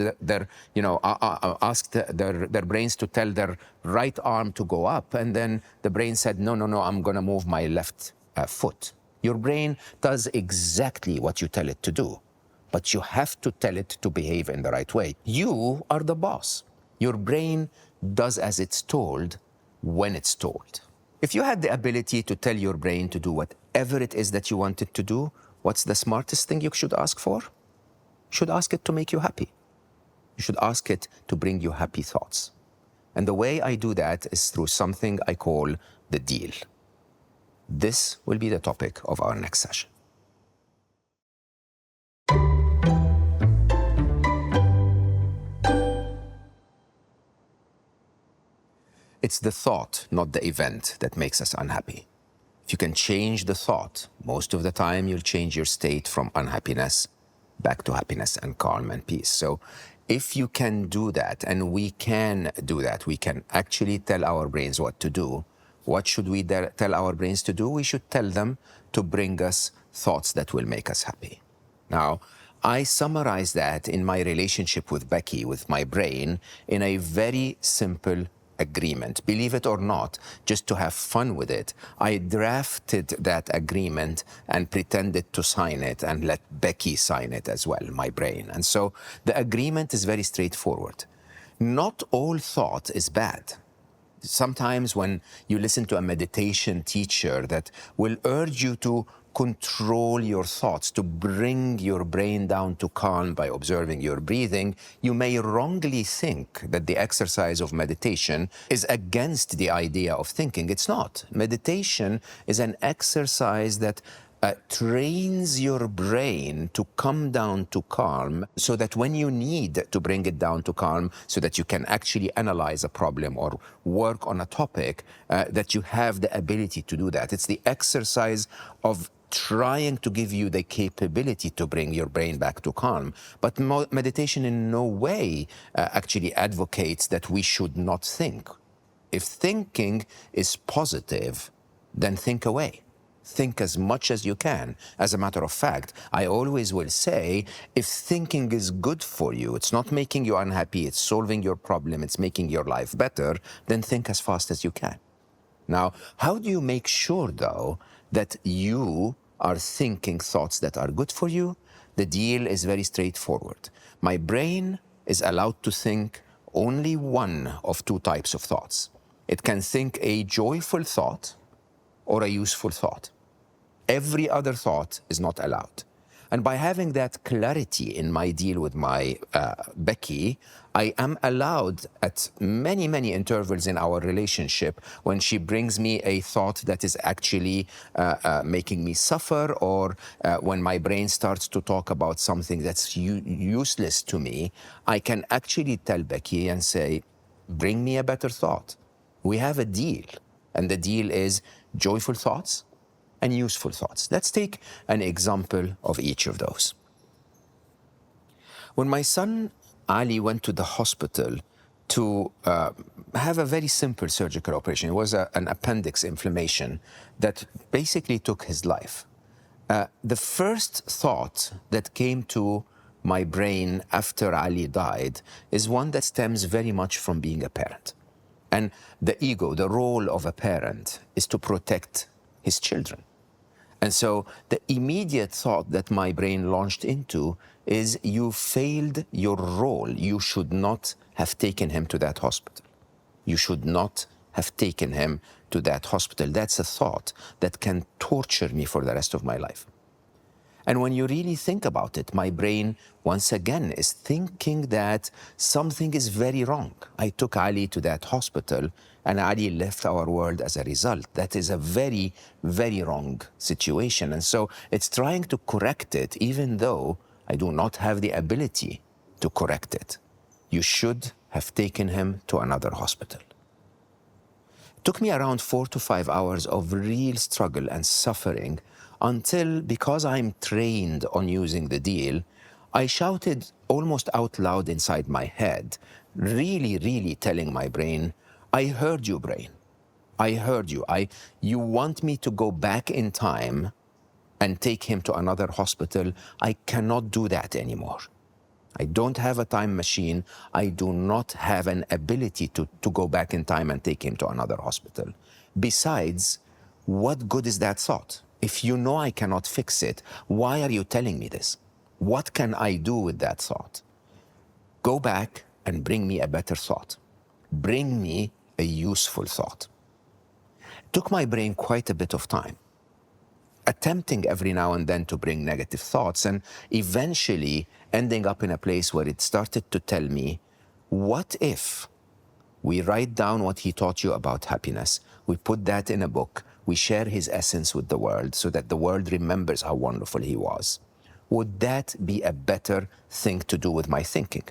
asked their brains to tell their right arm to go up. And then the brain said, no, I'm going to move my left foot. Your brain does exactly what you tell it to do, but you have to tell it to behave in the right way. You are the boss. Your brain does as it's told when it's told. If you had the ability to tell your brain to do whatever it is that you want it to do, what's the smartest thing you should ask for? should ask it to make you happy. You should ask it to bring you happy thoughts. And the way I do that is through something I call the deal. This will be the topic of our next session. It's the thought, not the event, that makes us unhappy. If you can change the thought, most of the time you'll change your state from unhappiness back to happiness and calm and peace. So if you can do that, and we can do that, we can actually tell our brains what to do. What should we tell our brains to do? We should tell them to bring us thoughts that will make us happy. Now, I summarize that in my relationship with Becky, with my brain, in a very simple agreement. Believe it or not, just to have fun with it, I drafted that agreement and pretended to sign it and let Becky sign it as well, my brain. And so the agreement is very straightforward. Not all thought is bad. Sometimes when you listen to a meditation teacher that will urge you to control your thoughts, to bring your brain down to calm by observing your breathing, you may wrongly think that the exercise of meditation is against the idea of thinking. It's not. Meditation is an exercise that trains your brain to come down to calm, so that when you need to bring it down to calm, so that you can actually analyze a problem or work on a topic, that you have the ability to do that. It's the exercise of trying to give you the capability to bring your brain back to calm. But meditation in no way actually advocates that we should not think. If thinking is positive, then think away. Think as much as you can. As a matter of fact, I always will say, if thinking is good for you, it's not making you unhappy, it's solving your problem, it's making your life better, then think as fast as you can. Now, how do you make sure, though, that you are thinking thoughts that are good for you? The deal is very straightforward. My brain is allowed to think only one of two types of thoughts. It can think a joyful thought or a useful thought. Every other thought is not allowed. And by having that clarity in my deal with my Becky, I am allowed at many, many intervals in our relationship, when she brings me a thought that is actually making me suffer, or when my brain starts to talk about something that's useless to me, I can actually tell Becky and say, bring me a better thought. We have a deal, and the deal is joyful thoughts and useful thoughts. Let's take an example of each of those. When my son Ali went to the hospital to have a very simple surgical operation, it was an appendix inflammation that basically took his life. The first thought that came to my brain after Ali died is one that stems very much from being a parent. And the ego, the role of a parent, is to protect his children. And so the immediate thought that my brain launched into is, you failed your role. You should not have taken him to that hospital. You should not have taken him to that hospital. That's a thought that can torture me for the rest of my life. And when you really think about it, my brain, once again, is thinking that something is very wrong. I took Ali to that hospital, and Ali left our world as a result. That is a very, very wrong situation. And so it's trying to correct it, even though I do not have the ability to correct it. You should have taken him to another hospital. It took me around 4 to 5 hours of real struggle and suffering until, because I'm trained on using the deal, I shouted almost out loud inside my head, really, really telling my brain, I heard you, brain. I heard you. You want me to go back in time and take him to another hospital. I cannot do that anymore. I don't have a time machine. I do not have an ability to go back in time and take him to another hospital. Besides, what good is that thought? If you know I cannot fix it, why are you telling me this? What can I do with that thought? Go back and bring me a better thought. Bring me a useful thought. It took my brain quite a bit of time. attempting every now and then to bring negative thoughts, and eventually ending up in a place where it started to tell me, what if we write down what he taught you about happiness, we put that in a book, we share his essence with the world so that the world remembers how wonderful he was? Would that be a better thing to do with my thinking?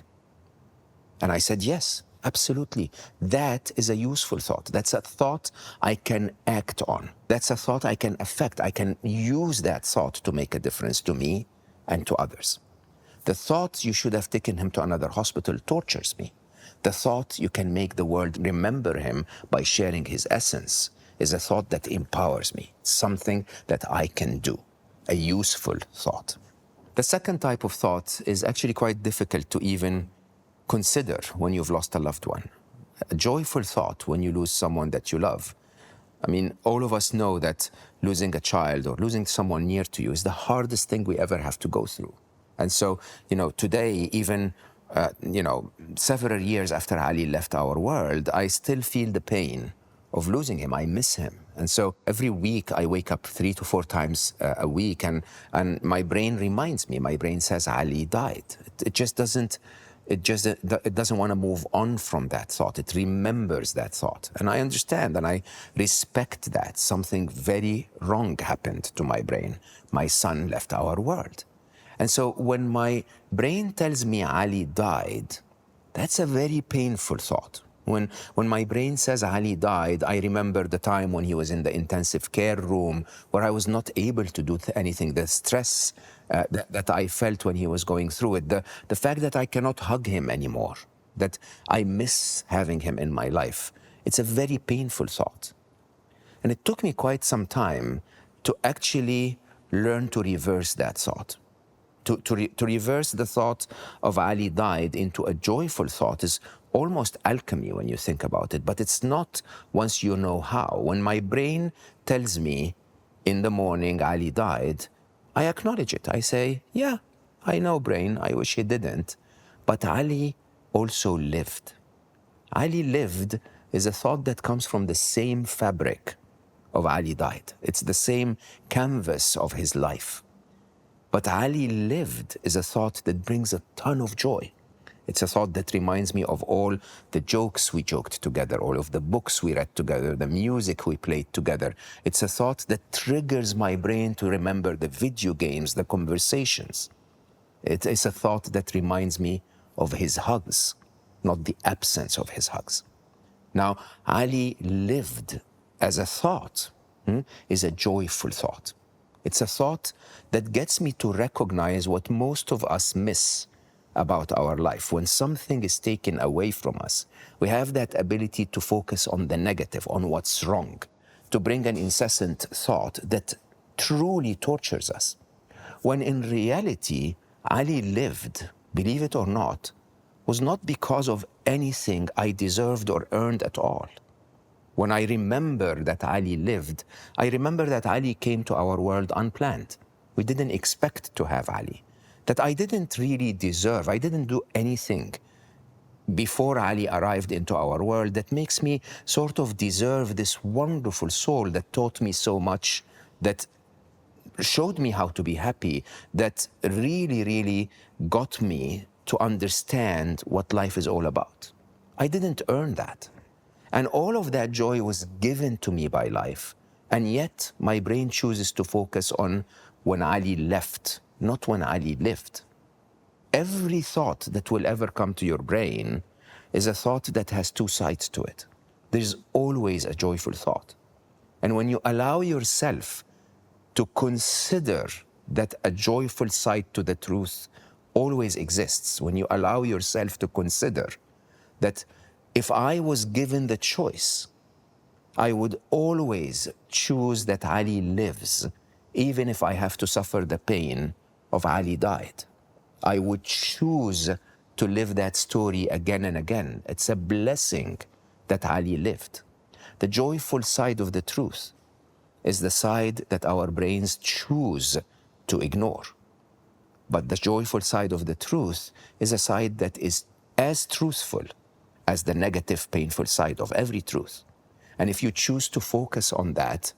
And I said, yes, absolutely. That is a useful thought. That's a thought I can act on. That's a thought I can affect. I can use that thought to make a difference to me and to others. The thought you should have taken him to another hospital tortures me. The thought you can make the world remember him by sharing his essence is a thought that empowers me, something that I can do, a useful thought. The second type of thought is actually quite difficult to even consider when you've lost a loved one. A joyful thought when you lose someone that you love. I mean, all of us know that losing a child or losing someone near to you is the hardest thing we ever have to go through. And so, today, even, several years after Ali left our world, I still feel the pain of losing him. I miss him. And so every week I wake up 3 to 4 times a week and my brain reminds me, my brain says Ali died. It just doesn't, it doesn't want to move on from that thought. It remembers that thought. And I understand and I respect that. Something very wrong happened to my brain. My son left our world. And so when my brain tells me Ali died, that's a very painful thought. When my brain says Ali died, I remember the time when he was in the intensive care room where I was not able to do anything, the stress that I felt when he was going through it, the fact that I cannot hug him anymore, that I miss having him in my life. It's a very painful thought. And it took me quite some time to actually learn to reverse that thought. To reverse the thought of Ali died into a joyful thought is almost alchemy when you think about it, but it's not once you know how. When my brain tells me in the morning Ali died, I acknowledge it. I say, yeah, I know, brain, I wish he didn't, but Ali also lived. Ali lived is a thought that comes from the same fabric of Ali died. It's the same canvas of his life. But Ali lived is a thought that brings a ton of joy. It's a thought that reminds me of all the jokes we joked together, all of the books we read together, the music we played together. It's a thought that triggers my brain to remember the video games, the conversations. It is a thought that reminds me of his hugs, not the absence of his hugs. Now, Ali lived as a thought is a joyful thought. It's a thought that gets me to recognize what most of us miss about our life. When something is taken away from us, we have that ability to focus on the negative, on what's wrong, to bring an incessant thought that truly tortures us. When in reality, Ali lived, believe it or not, was not because of anything I deserved or earned at all. When I remember that Ali lived, I remember that Ali came to our world unplanned. We didn't expect to have Ali. That I didn't really deserve. I didn't do anything before Ali arrived into our world that makes me sort of deserve this wonderful soul that taught me so much, that showed me how to be happy, that really, really got me to understand what life is all about. I didn't earn that. And all of that joy was given to me by life. And yet my brain chooses to focus on when Ali left, not when Ali lived. Every thought that will ever come to your brain is a thought that has two sides to it. There's always a joyful thought. And when you allow yourself to consider that a joyful side to the truth always exists, when you allow yourself to consider that if I was given the choice, I would always choose that Ali lives, even if I have to suffer the pain of Ali died. I would choose to live that story again and again. It's a blessing that Ali lived. The joyful side of the truth is the side that our brains choose to ignore. But the joyful side of the truth is a side that is as truthful as the negative, painful side of every truth. And if you choose to focus on that,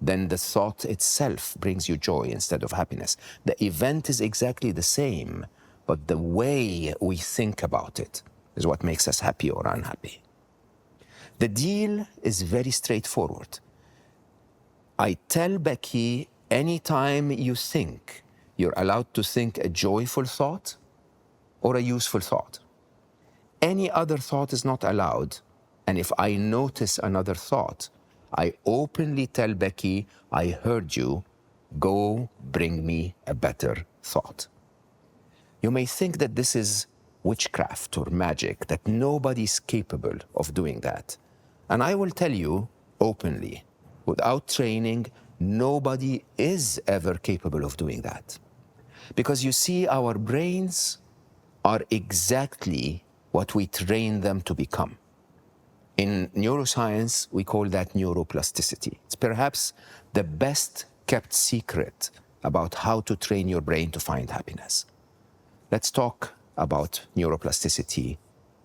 then the thought itself brings you joy instead of happiness. The event is exactly the same, but the way we think about it is what makes us happy or unhappy. The deal is very straightforward. I tell Becky, anytime you think, you're allowed to think a joyful thought or a useful thought. Any other thought is not allowed. And if I notice another thought, I openly tell Becky, I heard you, go bring me a better thought. You may think that this is witchcraft or magic, that nobody's capable of doing that. And I will tell you openly, without training, nobody is ever capable of doing that. Because you see, our brains are exactly what we train them to become. In neuroscience, we call that neuroplasticity. It's perhaps the best kept secret about how to train your brain to find happiness. Let's talk about neuroplasticity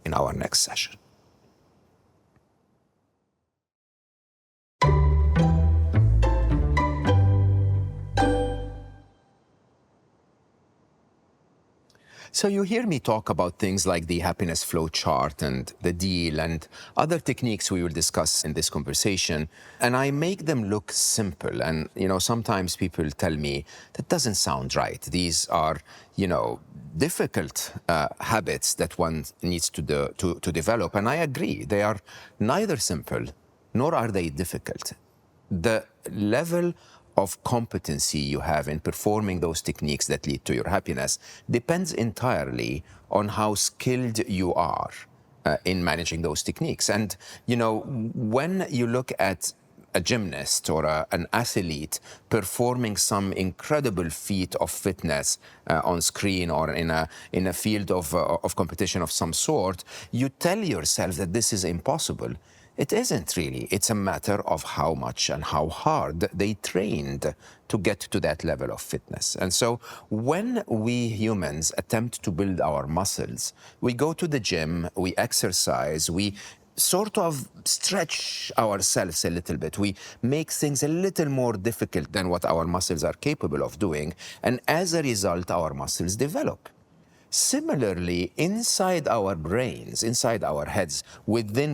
in our next session. So you hear me talk about things like the happiness flow chart and the deal and other techniques we will discuss in this conversation, and I make them look simple. And, sometimes people tell me, that doesn't sound right. These are, difficult habits that one needs to develop. And I agree, they are neither simple nor are they difficult. The level of competency you have in performing those techniques that lead to your happiness depends entirely on how skilled you are in managing those techniques. And, when you look at a gymnast or an athlete performing some incredible feat of fitness on screen or in a field of competition of some sort, you tell yourself that this is impossible. It isn't really. It's a matter of how much and how hard they trained to get to that level of fitness. And so when we humans attempt to build our muscles, we go to the gym, we exercise, we sort of stretch ourselves a little bit. We make things a little more difficult than what our muscles are capable of doing. And as a result, our muscles develop. Similarly, inside our brains, inside our heads,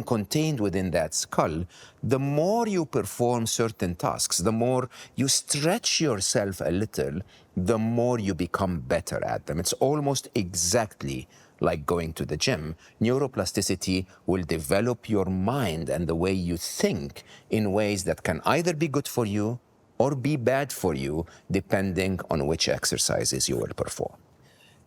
contained within that skull, the more you perform certain tasks, the more you stretch yourself a little, the more you become better at them. It's almost exactly like going to the gym. Neuroplasticity will develop your mind and the way you think in ways that can either be good for you or be bad for you, depending on which exercises you will perform.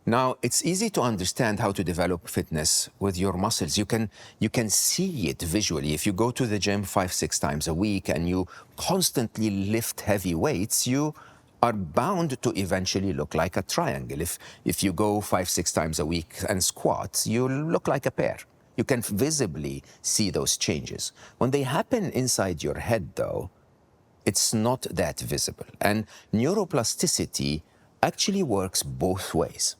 Now, it's easy to understand how to develop fitness with your muscles. You can see it visually. If you go to the gym 5-6 times a week and you constantly lift heavy weights, you are bound to eventually look like a triangle. If you go 5-6 times a week and squat, you'll look like a pear. You can visibly see those changes. When they happen inside your head, though, it's not that visible. And neuroplasticity actually works both ways.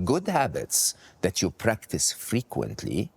Good habits that you practice frequently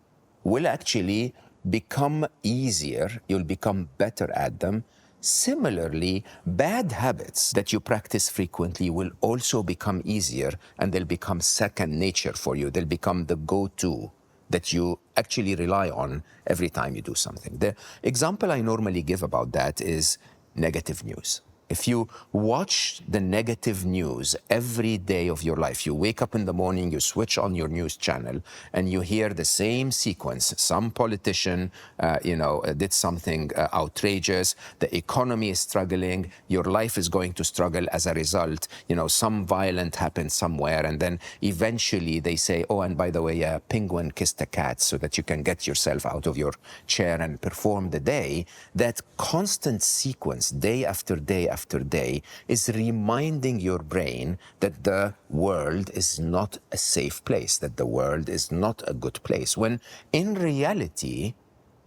will actually become easier. You'll become better at them. Similarly, bad habits that you practice frequently will also become easier, and they'll become second nature for you. They'll become the go-to that you actually rely on every time you do something. The example I normally give about that is negative news. If you watch the negative news every day of your life, you wake up in the morning, you switch on your news channel, and you hear the same sequence. Some politician, did something outrageous. The economy is struggling. Your life is going to struggle as a result. Some violent happened somewhere, and then eventually they say, oh, and by the way, a penguin kissed a cat, so that you can get yourself out of your chair and perform the day. That constant sequence, day after day after day, is reminding your brain that the world is not a safe place, that the world is not a good place, when in reality,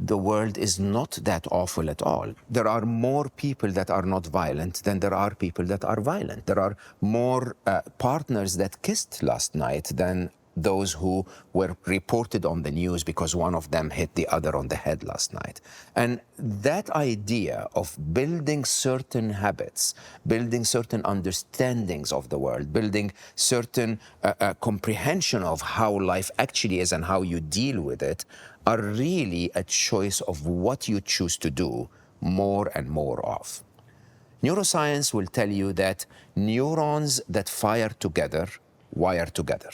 the world is not that awful at all. There are more people that are not violent than there are people that are violent. There are more partners that kissed last night than those who were reported on the news because one of them hit the other on the head last night. And that idea of building certain habits, building certain understandings of the world, building certain comprehension of how life actually is and how you deal with it, are really a choice of what you choose to do more and more of. Neuroscience will tell you that neurons that fire together wire together.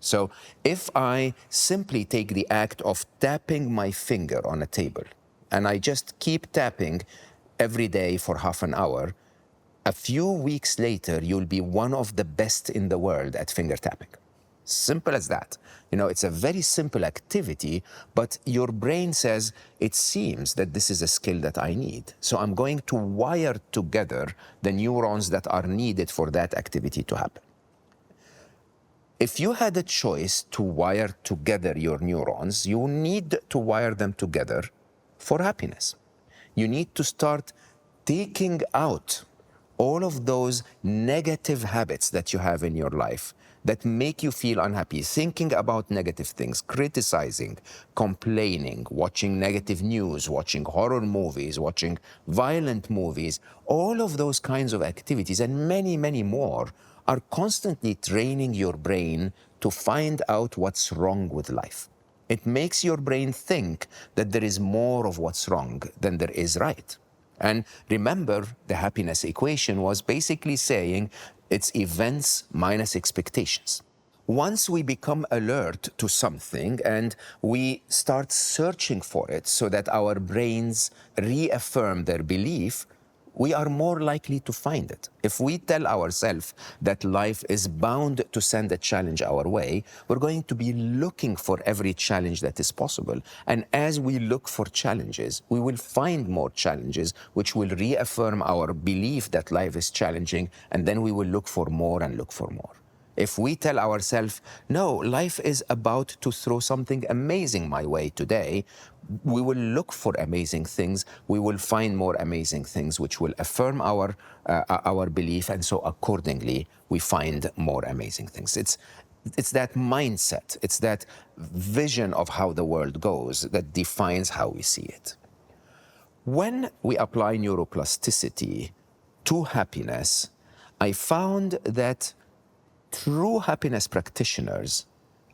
So if I simply take the act of tapping my finger on a table and I just keep tapping every day for half an hour, a few weeks later, you'll be one of the best in the world at finger tapping. Simple as that. You know, it's a very simple activity, but your brain says, it seems that this is a skill that I need. So I'm going to wire together the neurons that are needed for that activity to happen. If you had a choice to wire together your neurons, you need to wire them together for happiness. You need to start taking out all of those negative habits that you have in your life that make you feel unhappy, thinking about negative things, criticizing, complaining, watching negative news, watching horror movies, watching violent movies. All of those kinds of activities and many, many more are constantly training your brain to find out what's wrong with life. It makes your brain think that there is more of what's wrong than there is right. And remember, the happiness equation was basically saying it's events minus expectations. Once we become alert to something and we start searching for it so that our brains reaffirm their belief, we are more likely to find it. If we tell ourselves that life is bound to send a challenge our way, we're going to be looking for every challenge that is possible. And as we look for challenges, we will find more challenges, which will reaffirm our belief that life is challenging, and then we will look for more and look for more. If we tell ourselves, no, life is about to throw something amazing my way today, we will look for amazing things. We will find more amazing things, which will affirm our belief. And so accordingly, we find more amazing things. It's that mindset. It's that vision of how the world goes that defines how we see it. When we apply neuroplasticity to happiness, I found that true happiness practitioners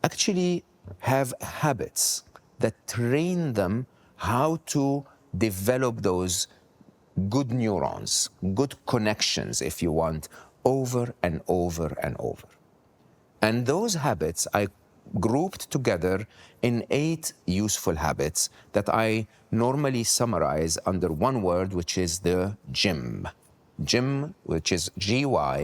actually have habits that train them how to develop those good neurons, good connections, if you want, over and over and over. And those habits I grouped together in 8 useful habits that I normally summarize under one word, which is the GYM. GYM, which is GYMMMMM.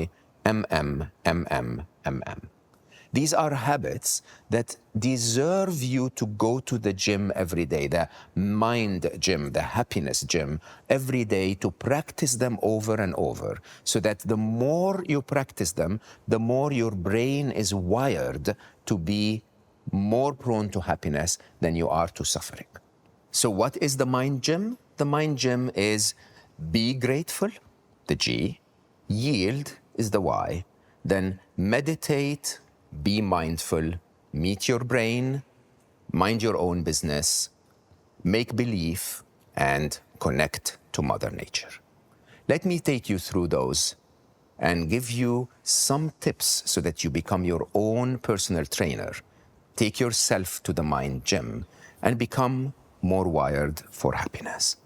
These are habits that deserve you to go to the gym every day, the mind gym, the happiness gym, every day to practice them over and over, so that the more you practice them, the more your brain is wired to be more prone to happiness than you are to suffering. So what is the mind gym? The mind gym is be grateful, the G, yield is the Y, then meditate, be mindful, meet your brain, mind your own business, make belief, and connect to Mother Nature. Let me take you through those and give you some tips so that you become your own personal trainer. Take yourself to the mind gym and become more wired for happiness.